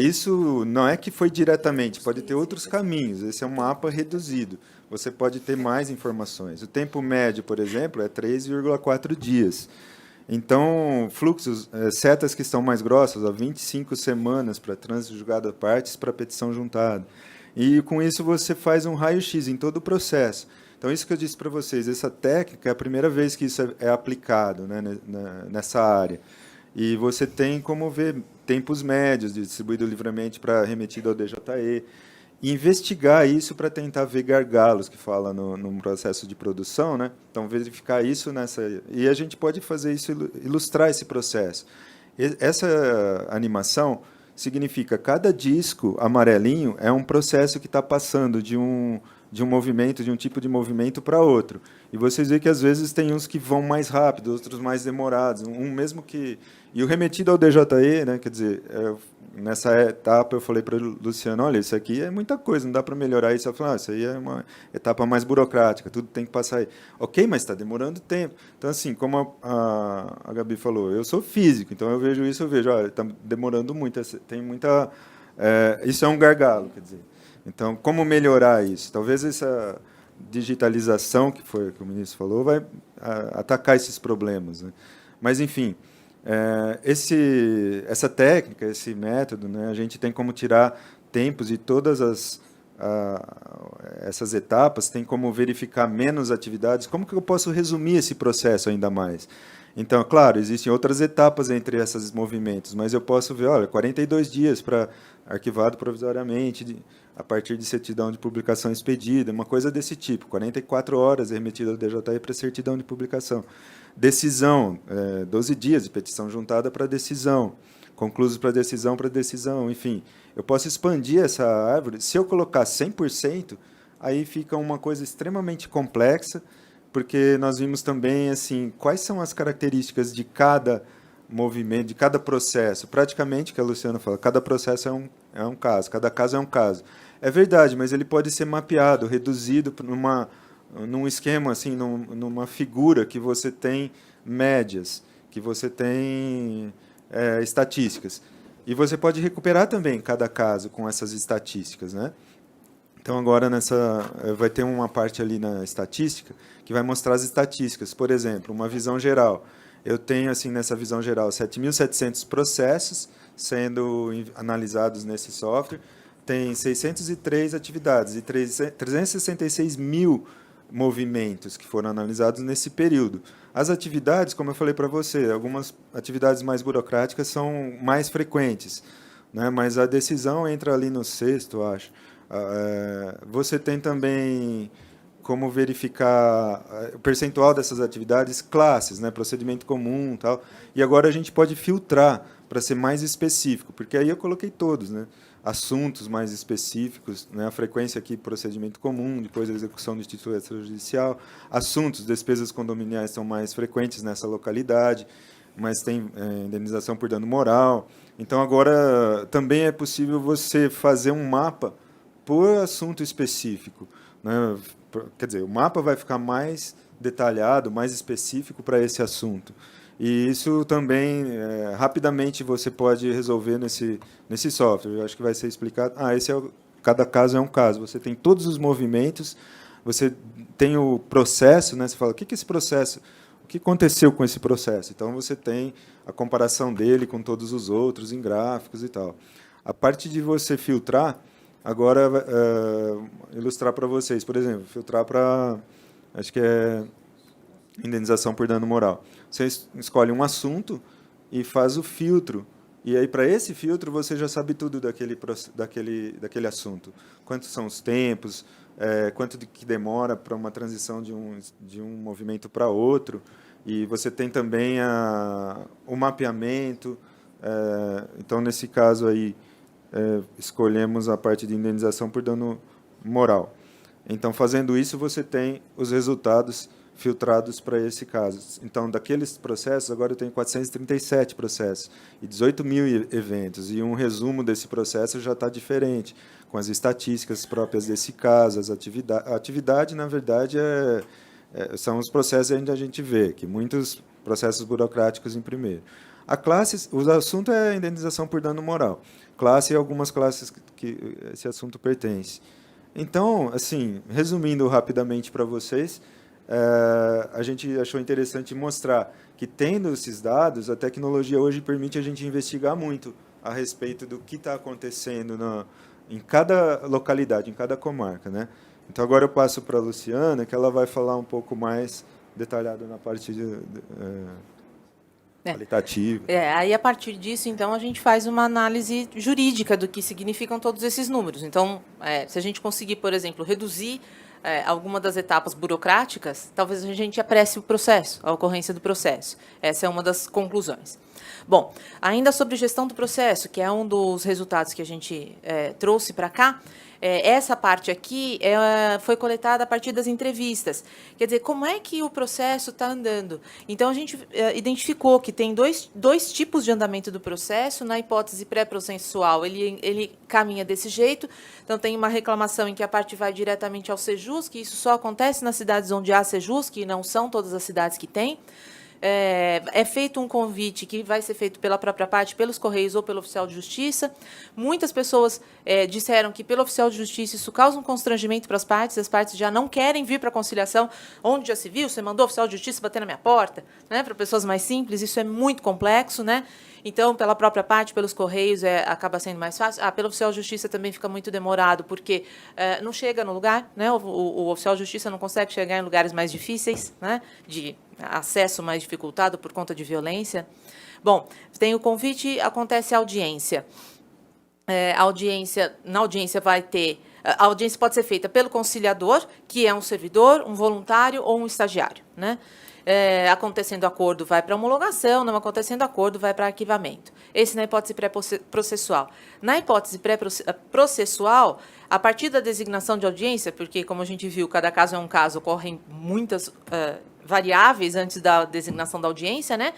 isso não é que foi diretamente, pode ter outros caminhos. Esse é um mapa reduzido. Você pode ter mais informações. O tempo médio, por exemplo, é 3,4 dias. Então, fluxos, setas que estão mais grossas, 25 semanas para trânsito julgado a partes para petição juntada. E, com isso, você faz um raio-x em todo o processo. Então, isso que eu disse para vocês, essa técnica é a primeira vez que isso é aplicado, né, nessa área. E você tem como ver tempos médios de distribuído livremente para remetido ao DJE, e investigar isso para tentar ver gargalos, que fala no processo de produção, né? Então, verificar isso nessa... E a gente pode fazer isso, ilustrar esse processo. Essa animação significa cada disco amarelinho é um processo que está passando de um movimento, de um tipo de movimento para outro. E vocês veem que, às vezes, tem uns que vão mais rápido, outros mais demorados. Mesmo que... E o remetido ao DJE, né, quer dizer, nessa etapa eu falei para o Luciano, olha, isso aqui é muita coisa, não dá para melhorar isso. Ela falou, isso aí é uma etapa mais burocrática, tudo tem que passar aí. Ok, mas está demorando tempo. Então, assim, como a Gabi falou, eu sou físico, então eu vejo isso, olha, está demorando muito, tem muita... isso é um gargalo, quer dizer. Então, como melhorar isso? Talvez essa digitalização, que foi o que o ministro falou, vai atacar esses problemas, né? Mas, enfim, essa técnica, esse método, né, a gente tem como tirar tempos de todas essas etapas, tem como verificar menos atividades. Como que eu posso resumir esse processo ainda mais? Então, claro, existem outras etapas entre esses movimentos, mas eu posso ver, olha, 42 dias para arquivado provisoriamente, a partir de certidão de publicação expedida, uma coisa desse tipo, 44 horas remetida ao DJE para certidão de publicação. Decisão, 12 dias de petição juntada para decisão, conclusos para decisão, enfim. Eu posso expandir essa árvore. Se eu colocar 100%, aí fica uma coisa extremamente complexa, porque nós vimos também assim, quais são as características de cada movimento, de cada processo. Praticamente, que a Luciana fala, cada processo é um caso, cada caso é um caso. É verdade, mas ele pode ser mapeado, reduzido num esquema, assim, numa figura que você tem médias, que você tem estatísticas. E você pode recuperar também cada caso com essas estatísticas, né? Então, agora vai ter uma parte ali na estatística que vai mostrar as estatísticas. Por exemplo, uma visão geral. Eu tenho, assim, nessa visão geral, 7.700 processos sendo analisados nesse software, tem 603 atividades e 366 mil movimentos que foram analisados nesse período. As atividades, como eu falei para você, algumas atividades mais burocráticas são mais frequentes, né? Mas a decisão entra ali no sexto, eu acho. Você tem também como verificar o percentual dessas atividades, classes, né? Procedimento comum, tal. E agora a gente pode filtrar para ser mais específico, porque aí eu coloquei todos, né? Assuntos mais específicos, né? A frequência aqui, procedimento comum, depois a execução do título extrajudicial. Assuntos, despesas condominiais são mais frequentes nessa localidade, mas tem indenização por dano moral. Então, agora, também é possível você fazer um mapa por assunto específico, né? Quer dizer, o mapa vai ficar mais detalhado, mais específico para esse assunto. E isso também, rapidamente, você pode resolver nesse software. Eu acho que vai ser explicado. Cada caso é um caso. Você tem todos os movimentos, você tem o processo, né? Você fala, o que é esse processo? O que aconteceu com esse processo? Então, você tem a comparação dele com todos os outros em gráficos e tal. A parte de você filtrar, agora, ilustrar para vocês. Por exemplo, filtrar para, acho que é indenização por dano moral. Você escolhe um assunto e faz o filtro. E aí, para esse filtro, você já sabe tudo daquele assunto. Quantos são os tempos, quanto que demora para uma transição de um movimento para outro. E você tem também o mapeamento. Então, nesse caso aí, escolhemos a parte de indenização por dano moral. Então, fazendo isso, você tem os resultados filtrados para esse caso. Então, daqueles processos, agora eu tenho 437 processos e 18 mil eventos. E um resumo desse processo já está diferente, com as estatísticas próprias desse caso, as atividades. A atividade, na verdade, são os processos onde a gente vê, que muitos processos burocráticos em primeiro. A classe, o assunto é a indenização por dano moral. Classe e algumas classes que esse assunto pertence. Então, assim, resumindo rapidamente para vocês, a gente achou interessante mostrar que, tendo esses dados, a tecnologia hoje permite a gente investigar muito a respeito do que está acontecendo em cada localidade, em cada comarca, né? Então, agora eu passo para a Luciana, que ela vai falar um pouco mais detalhado na parte qualitativo. Aí, a partir disso, então, a gente faz uma análise jurídica do que significam todos esses números. Então, se a gente conseguir, por exemplo, reduzir alguma das etapas burocráticas, talvez a gente apresse o processo, a ocorrência do processo. Essa é uma das conclusões. Bom, ainda sobre gestão do processo, que é um dos resultados que a gente trouxe para cá, essa parte aqui foi coletada a partir das entrevistas. Quer dizer, como é que o processo está andando? Então, a gente identificou que tem dois tipos de andamento do processo. Na hipótese pré-processual, ele caminha desse jeito. Então, tem uma reclamação em que a parte vai diretamente ao Sejusc, que isso só acontece nas cidades onde há Sejusc, e não são todas as cidades que têm. É feito um convite que vai ser feito pela própria parte, pelos Correios ou pelo oficial de justiça. Muitas pessoas disseram que pelo oficial de justiça isso causa um constrangimento para as partes já não querem vir para a conciliação. Onde já se viu? Você mandou o oficial de justiça bater na minha porta? Né? Para pessoas mais simples, isso é muito complexo, né? Então, pela própria parte, pelos Correios, acaba sendo mais fácil. Pelo oficial de justiça também fica muito demorado, porque não chega no lugar, né? O oficial de justiça não consegue chegar em lugares mais difíceis, né? De acesso mais dificultado por conta de violência. Bom, tem o convite, acontece a audiência. Na audiência vai ter... A audiência pode ser feita pelo conciliador, que é um servidor, um voluntário ou um estagiário, né? Acontecendo acordo, vai para homologação, não acontecendo acordo, vai para arquivamento. Esse na hipótese pré-processual. Na hipótese pré-processual, a partir da designação de audiência, porque, como a gente viu, cada caso é um caso, ocorrem muitas variáveis antes da designação da audiência, né?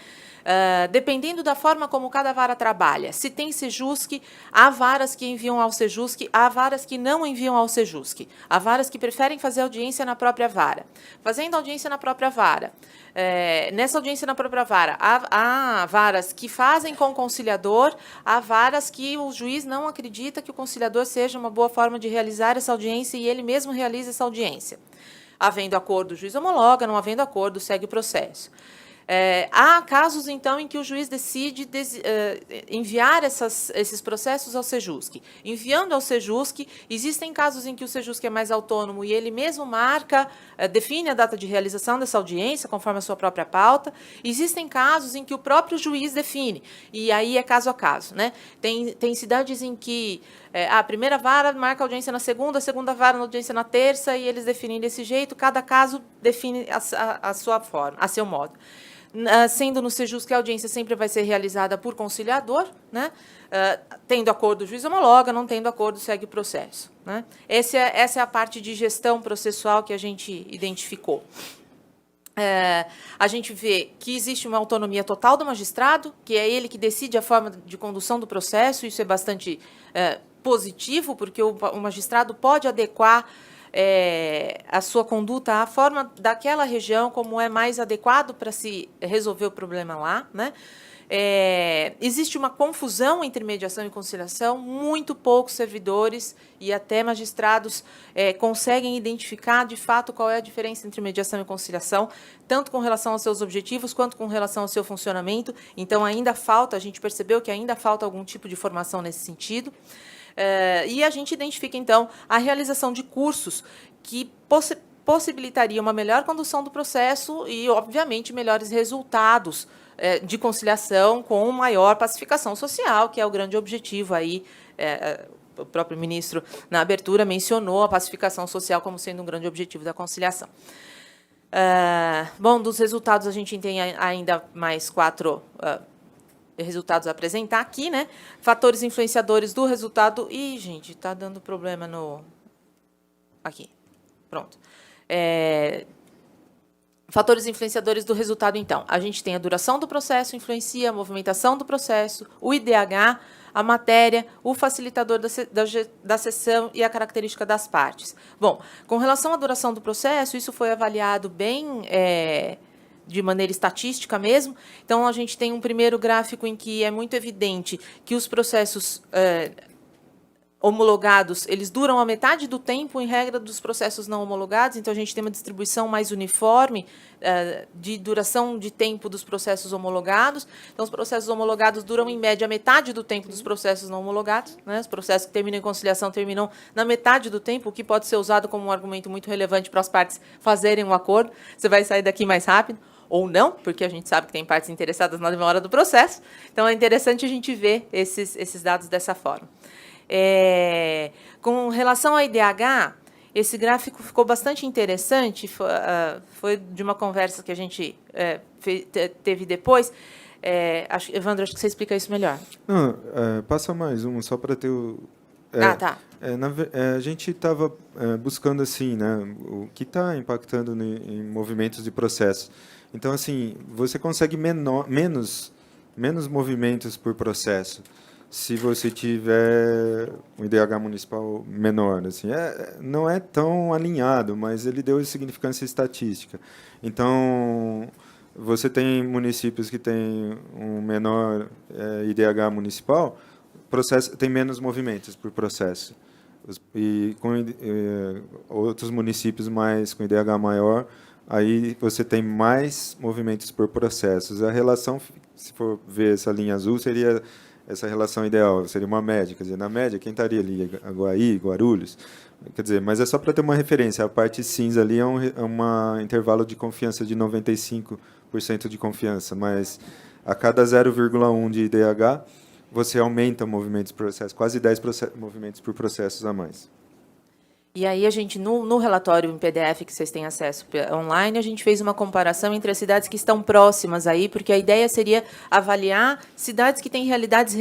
Dependendo da forma como cada vara trabalha. Se tem Sejusc, há varas que enviam ao Sejusc, há varas que não enviam ao Sejusc. Há varas que preferem fazer audiência na própria vara. Fazendo audiência na própria vara, nessa audiência na própria vara, há varas que fazem com o conciliador, há varas que o juiz não acredita que o conciliador seja uma boa forma de realizar essa audiência e ele mesmo realiza essa audiência. Havendo acordo, o juiz homologa, não havendo acordo, segue o processo. Há casos, então, em que o juiz decide enviar esses processos ao Sejusc. Enviando ao Sejusc, existem casos em que o Sejusc é mais autônomo e ele mesmo marca, define a data de realização dessa audiência, conforme a sua própria pauta. Existem casos em que o próprio juiz define, e aí é caso a caso, né? Tem cidades em que a primeira vara marca a audiência na segunda, a segunda vara na audiência na terça, e eles definem desse jeito, cada caso define a sua forma, a seu modo. Sendo no Sejusc que a audiência sempre vai ser realizada por conciliador, né? Tendo acordo, o juiz homologa, não tendo acordo, segue o processo, né? Essa é a parte de gestão processual que a gente identificou. A gente vê que existe uma autonomia total do magistrado, que é ele que decide a forma de condução do processo. Isso é bastante positivo, porque o magistrado pode adequar a sua conduta à forma daquela região, como é mais adequado para se resolver o problema lá, né? Existe uma confusão entre mediação e conciliação, muito poucos servidores e até magistrados conseguem identificar, de fato, qual é a diferença entre mediação e conciliação, tanto com relação aos seus objetivos, quanto com relação ao seu funcionamento. Então, ainda falta, a gente percebeu que ainda falta algum tipo de formação nesse sentido. E a gente identifica, então, a realização de cursos que possibilitaria uma melhor condução do processo e, obviamente, melhores resultados de conciliação com maior pacificação social, que é o grande objetivo aí. O próprio ministro, na abertura, mencionou a pacificação social como sendo um grande objetivo da conciliação. Bom, dos resultados, a gente tem ainda mais 4 resultados a apresentar aqui, né? Fatores influenciadores do resultado. Ih, gente, está dando problema no... Aqui. Pronto. Fatores influenciadores do resultado, então. A gente tem a duração do processo, influencia a movimentação do processo, o IDH, a matéria, o facilitador da sessão e a característica das partes. Bom, com relação à duração do processo, isso foi avaliado bem... de maneira estatística mesmo. Então, a gente tem um primeiro gráfico em que é muito evidente que os processos homologados, eles duram a metade do tempo, em regra, dos processos não homologados. Então, a gente tem uma distribuição mais uniforme de duração de tempo dos processos homologados. Então, os processos homologados duram, em média, metade do tempo dos processos não homologados, né? Os processos que terminam em conciliação terminam na metade do tempo, o que pode ser usado como um argumento muito relevante para as partes fazerem um acordo. Você vai sair daqui mais rápido. ou não, porque a gente sabe que tem partes interessadas na demora do processo. Então, é interessante a gente ver esses dados dessa forma. Com relação ao IDH, esse gráfico ficou bastante interessante, foi de uma conversa que a gente teve depois. Evandro, acho que você explica isso melhor. Não, passa mais um, só para ter o... Tá. A gente estava buscando assim, né, o que está impactando em movimentos de processo. Então, assim, você consegue menos movimentos por processo se você tiver um IDH municipal menor. Assim, não é tão alinhado, mas ele deu significância estatística. Então, você tem municípios que têm um menor IDH municipal, tem menos movimentos por processo. E com outros municípios com IDH maior, aí você tem mais movimentos por processos. A relação, se for ver essa linha azul, seria essa relação ideal, seria uma média. Quer dizer, na média, quem estaria ali? Aguaí, Guarulhos? Quer dizer, mas é só para ter uma referência. A parte cinza ali é um intervalo de confiança de 95% de confiança, mas a cada 0,1 de IDH, você aumenta movimentos por processo, quase 10 movimentos por processos a mais. E aí a gente, no relatório em PDF que vocês têm acesso online, a gente fez uma comparação entre as cidades que estão próximas aí, porque a ideia seria avaliar cidades que têm realidades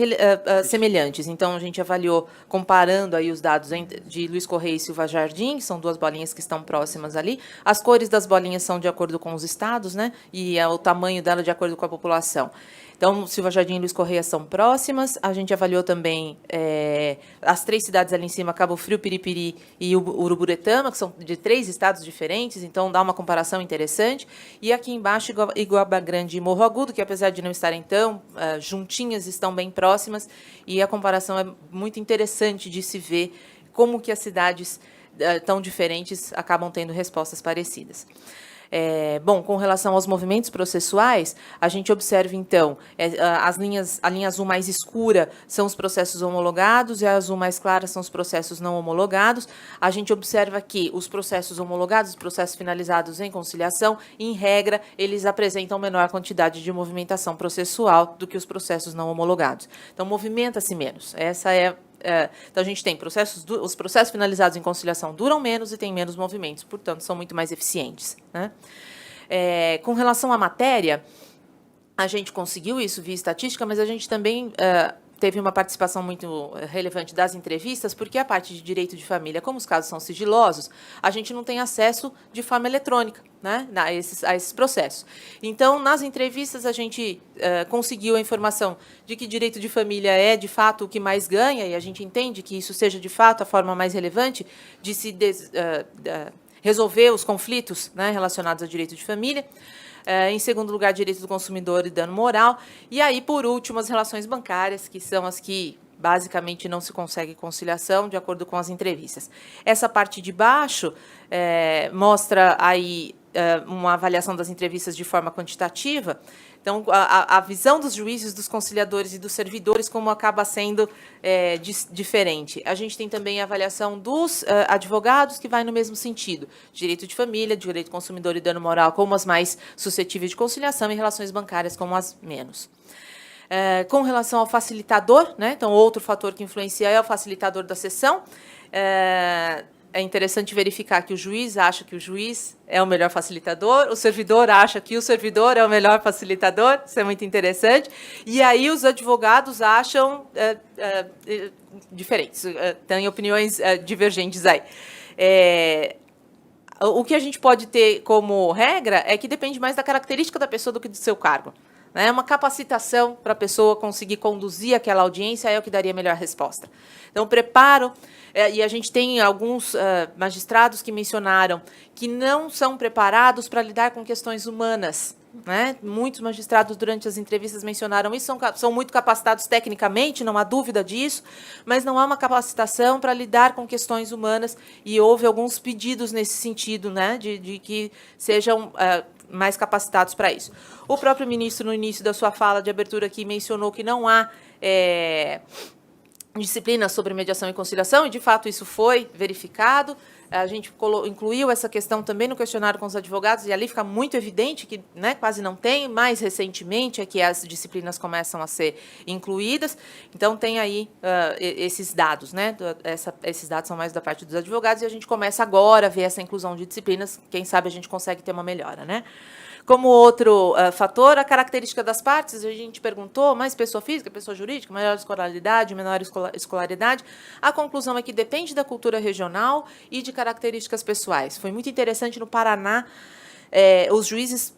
semelhantes. Então, a gente avaliou, comparando aí os dados de Luiz Correia e Silva Jardim, que são duas bolinhas que estão próximas ali. As cores das bolinhas são de acordo com os estados, né? E o tamanho dela de acordo com a população. Então, Silva Jardim e Luiz Correia são próximas. A gente avaliou também as 3 cidades ali em cima, Cabo Frio, Piripiri e Uruburetama, que são de 3 estados diferentes, então dá uma comparação interessante. E aqui embaixo, Iguaba Grande e Morro Agudo, que apesar de não estarem tão juntinhas, estão bem próximas, e a comparação é muito interessante de se ver como que as cidades tão diferentes acabam tendo respostas parecidas. Bom, com relação aos movimentos processuais, a gente observa, então, a linha azul mais escura são os processos homologados e a azul mais clara são os processos não homologados. A gente observa que os processos homologados, os processos finalizados em conciliação, em regra, eles apresentam menor quantidade de movimentação processual do que os processos não homologados. Então, movimenta-se menos. Então, a gente tem os processos finalizados em conciliação duram menos e têm menos movimentos, portanto, são muito mais eficientes, né? Com relação à matéria, a gente conseguiu isso via estatística, mas a gente também teve uma participação muito relevante das entrevistas, porque a parte de direito de família, como os casos são sigilosos, a gente não tem acesso de forma eletrônica, né, a esses processos. Então, nas entrevistas, a gente conseguiu a informação de que direito de família é, de fato, o que mais ganha, e a gente entende que isso seja, de fato, a forma mais relevante de se resolver os conflitos, né, relacionados ao direito de família. Em segundo lugar, direito do consumidor e dano moral. E aí, por último, as relações bancárias, que são as que basicamente não se consegue conciliação, de acordo com as entrevistas. Essa parte de baixo mostra aí uma avaliação das entrevistas de forma quantitativa. Então, a visão dos juízes, dos conciliadores e dos servidores, como acaba sendo diferente. A gente tem também a avaliação dos advogados, que vai no mesmo sentido. Direito de família, direito do consumidor e dano moral, como as mais suscetíveis de conciliação, e relações bancárias, como as menos. Com relação ao facilitador, né, então, outro fator que influencia é o facilitador da sessão. É interessante verificar que o juiz acha que o juiz é o melhor facilitador, o servidor acha que o servidor é o melhor facilitador, isso é muito interessante, e aí os advogados acham diferentes, têm opiniões divergentes aí. O que a gente pode ter como regra é que depende mais da característica da pessoa do que do seu cargo. Né? Uma capacitação para a pessoa conseguir conduzir aquela audiência é o que daria a melhor resposta. Então, preparo, e a gente tem alguns magistrados que mencionaram que não são preparados para lidar com questões humanas. Né? Muitos magistrados, durante as entrevistas, mencionaram isso, são muito capacitados tecnicamente, não há dúvida disso, mas não há uma capacitação para lidar com questões humanas, e houve alguns pedidos nesse sentido, né? de que sejam mais capacitados para isso. O próprio ministro, no início da sua fala de abertura aqui, mencionou que não há disciplinas sobre mediação e conciliação, e, de fato, isso foi verificado. A gente incluiu essa questão também no questionário com os advogados, e ali fica muito evidente que, né, quase não tem. Mais recentemente é que as disciplinas começam a ser incluídas. Então, tem aí esses dados. Né, esses dados são mais da parte dos advogados, e a gente começa agora a ver essa inclusão de disciplinas. Quem sabe a gente consegue ter uma melhora. Né? Como outro fator, a característica das partes, a gente perguntou, mais pessoa física, pessoa jurídica, maior escolaridade, menor escolaridade. A conclusão é que depende da cultura regional e de características pessoais. Foi muito interessante no Paraná. Os juízes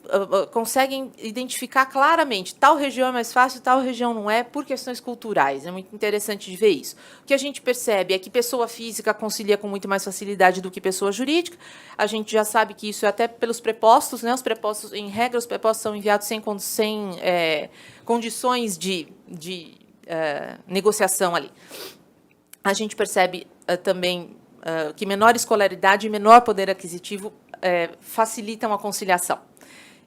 conseguem identificar claramente tal região é mais fácil, tal região não é, por questões culturais. É muito interessante de ver isso. O que a gente percebe é que pessoa física concilia com muito mais facilidade do que pessoa jurídica. A gente já sabe que isso é até pelos prepostos, né? Os prepostos, em regra, os prepostos são enviados sem condições de negociação ali. A gente percebe também que menor escolaridade e menor poder aquisitivo facilitam a conciliação.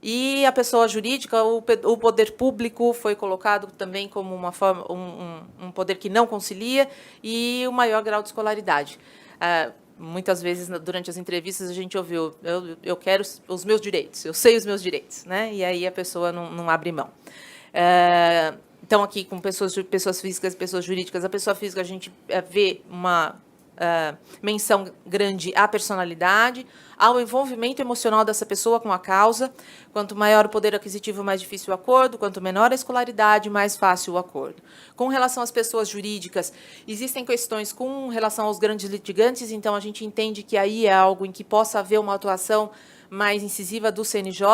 E a pessoa jurídica, o poder público foi colocado também como uma forma, um poder que não concilia, e o maior grau de escolaridade. Muitas vezes, durante as entrevistas, a gente ouviu, eu quero os meus direitos, eu sei os meus direitos, né? E aí a pessoa não abre mão. Então, aqui, com pessoas físicas e pessoas jurídicas, a pessoa física, a gente vê uma menção grande à personalidade, ao envolvimento emocional dessa pessoa com a causa. Quanto maior o poder aquisitivo, mais difícil o acordo. Quanto menor a escolaridade, mais fácil o acordo. Com relação às pessoas jurídicas, existem questões com relação aos grandes litigantes, então a gente entende que aí é algo em que possa haver uma atuação mais incisiva do CNJ.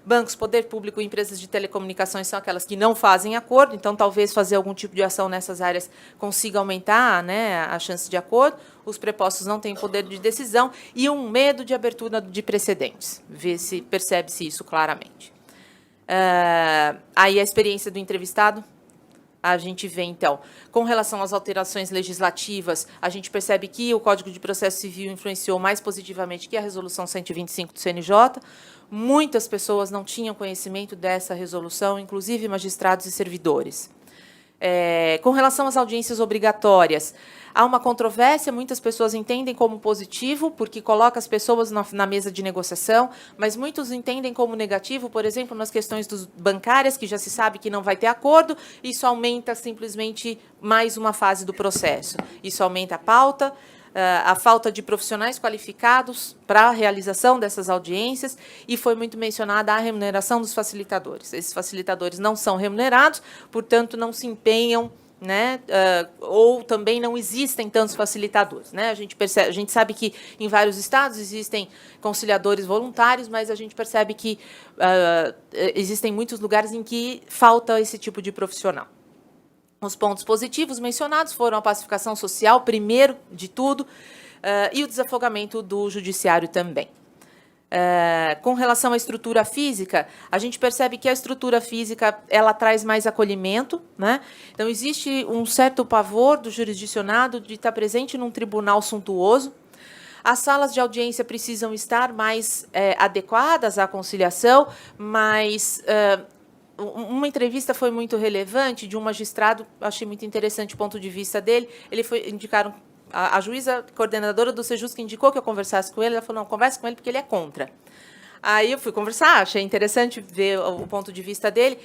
Bancos, poder público e empresas de telecomunicações são aquelas que não fazem acordo, então talvez fazer algum tipo de ação nessas áreas consiga aumentar, né, a chance de acordo. Os prepostos não têm poder de decisão e um medo de abertura de precedentes. Percebe-se isso claramente. Aí a experiência do entrevistado. A gente vê, então, com relação às alterações legislativas, a gente percebe que o Código de Processo Civil influenciou mais positivamente que a Resolução 125 do CNJ. Muitas pessoas não tinham conhecimento dessa resolução, inclusive magistrados e servidores. Com relação às audiências obrigatórias, há uma controvérsia, muitas pessoas entendem como positivo, porque coloca as pessoas na mesa de negociação, mas muitos entendem como negativo, por exemplo, nas questões bancárias, que já se sabe que não vai ter acordo, isso aumenta simplesmente mais uma fase do processo. Isso aumenta a pauta, a falta de profissionais qualificados para a realização dessas audiências, e foi muito mencionada a remuneração dos facilitadores. Esses facilitadores não são remunerados, portanto, não se empenham, né, ou também não existem tantos facilitadores. Né? A gente sabe que em vários estados existem conciliadores voluntários, mas a gente percebe que existem muitos lugares em que falta esse tipo de profissional. Os pontos positivos mencionados foram a pacificação social, primeiro de tudo, e o desafogamento do judiciário também. Com relação à estrutura física, a gente percebe que a estrutura física ela traz mais acolhimento, né? Então, existe um certo pavor do jurisdicionado de estar presente num tribunal suntuoso. As salas de audiência precisam estar mais adequadas à conciliação, mas uma entrevista foi muito relevante de um magistrado, achei muito interessante o ponto de vista dele. Indicaram a juíza coordenadora do Sejus que indicou que eu conversasse com ele. Ela falou, não, converse com ele porque ele é contra. Aí eu fui conversar, achei interessante ver o ponto de vista dele.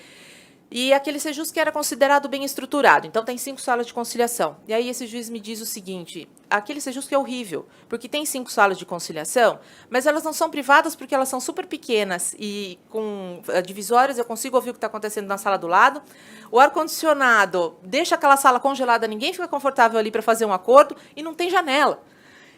E aquele Sejus que era considerado bem estruturado. Então, tem 5 salas de conciliação. E aí esse juiz me diz o seguinte, aquele Sejus que é horrível, porque tem 5 salas de conciliação, mas elas não são privadas porque elas são super pequenas e com divisórias eu consigo ouvir o que está acontecendo na sala do lado. O ar-condicionado deixa aquela sala congelada, ninguém fica confortável ali para fazer um acordo e não tem janela.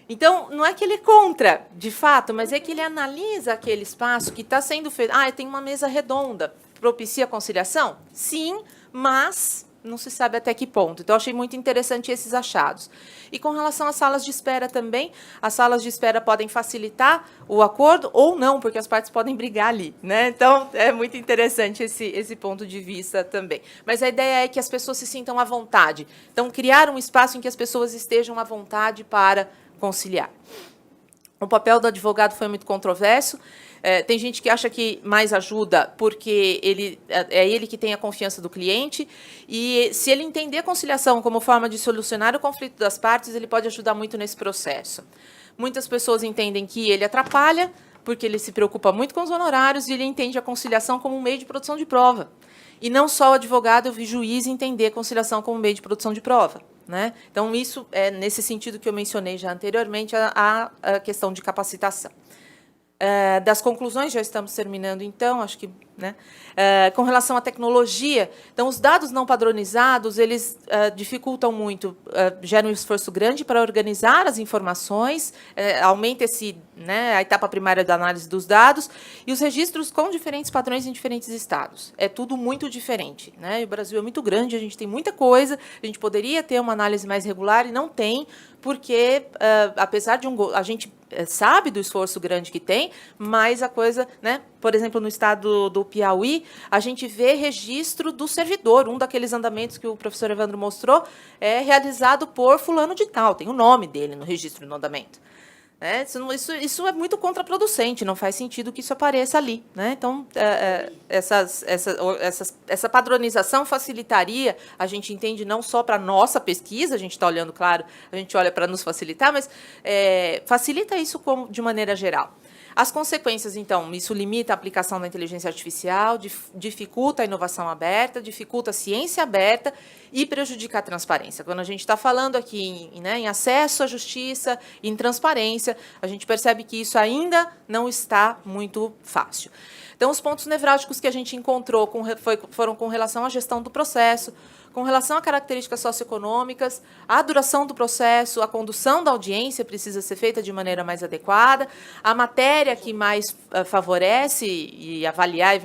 Então, não é que ele é contra, de fato, mas é que ele analisa aquele espaço que está sendo feito. Tem uma mesa redonda. Propicia a conciliação? Sim, mas não se sabe até que ponto. Então, achei muito interessante esses achados. E com relação às salas de espera também, as salas de espera podem facilitar o acordo ou não, porque as partes podem brigar ali, né? Então, é muito interessante esse ponto de vista também. Mas a ideia é que as pessoas se sintam à vontade. Então, criar um espaço em que as pessoas estejam à vontade para conciliar. O papel do advogado foi muito controverso. Tem gente que acha que mais ajuda porque é ele que tem a confiança do cliente, e se ele entender a conciliação como forma de solucionar o conflito das partes, ele pode ajudar muito nesse processo. Muitas pessoas entendem que ele atrapalha, porque ele se preocupa muito com os honorários, e ele entende a conciliação como um meio de produção de prova. E não só o advogado e o juiz entender a conciliação como meio de produção de prova, né? Então, isso é nesse sentido que eu mencionei já anteriormente, a questão de capacitação. Das conclusões, já estamos terminando, então, acho que, né? Com relação à tecnologia, então, os dados não padronizados, eles dificultam muito, geram um esforço grande para organizar as informações, aumenta né, a etapa primária da análise dos dados, e os registros com diferentes padrões em diferentes estados. É tudo muito diferente, né? E o Brasil é muito grande, a gente tem muita coisa, a gente poderia ter uma análise mais regular e não tem, porque, apesar de a gente sabe do esforço grande que tem, mas a coisa, né? Por exemplo, no estado do Piauí, a gente vê registro do servidor, um daqueles andamentos que o professor Evandro mostrou, é realizado por fulano de tal, tem o nome dele no registro do andamento. Isso é muito contraproducente, não faz sentido que isso apareça ali, né? Então, essa padronização facilitaria, a gente entende não só para a nossa pesquisa, a gente está olhando, claro, a gente olha para nos facilitar, mas facilita isso de maneira geral. As consequências, então, isso limita a aplicação da inteligência artificial, dificulta a inovação aberta, dificulta a ciência aberta e prejudica a transparência. Quando a gente está falando aqui em acesso à justiça, em transparência, a gente percebe que isso ainda não está muito fácil. Então, os pontos nevrálgicos que a gente encontrou foram com relação à gestão do processo, com relação a características socioeconômicas, a duração do processo, a condução da audiência precisa ser feita de maneira mais adequada, a matéria que mais favorece e avaliar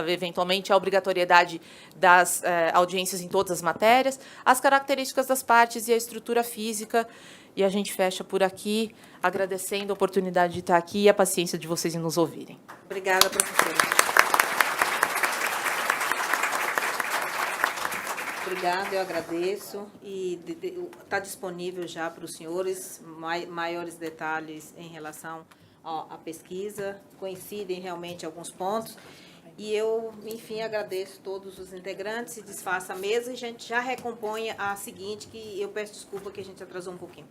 eventualmente a obrigatoriedade das audiências em todas as matérias, as características das partes e a estrutura física. E a gente fecha por aqui, agradecendo a oportunidade de estar aqui e a paciência de vocês em nos ouvirem. Obrigada, professora. Obrigada, eu agradeço. E está disponível já para os senhores maiores detalhes em relação à pesquisa, coincidem realmente alguns pontos. E eu, enfim, agradeço todos os integrantes, se desfaça a mesa e a gente já recompõe a seguinte, que eu peço desculpa que a gente atrasou um pouquinho.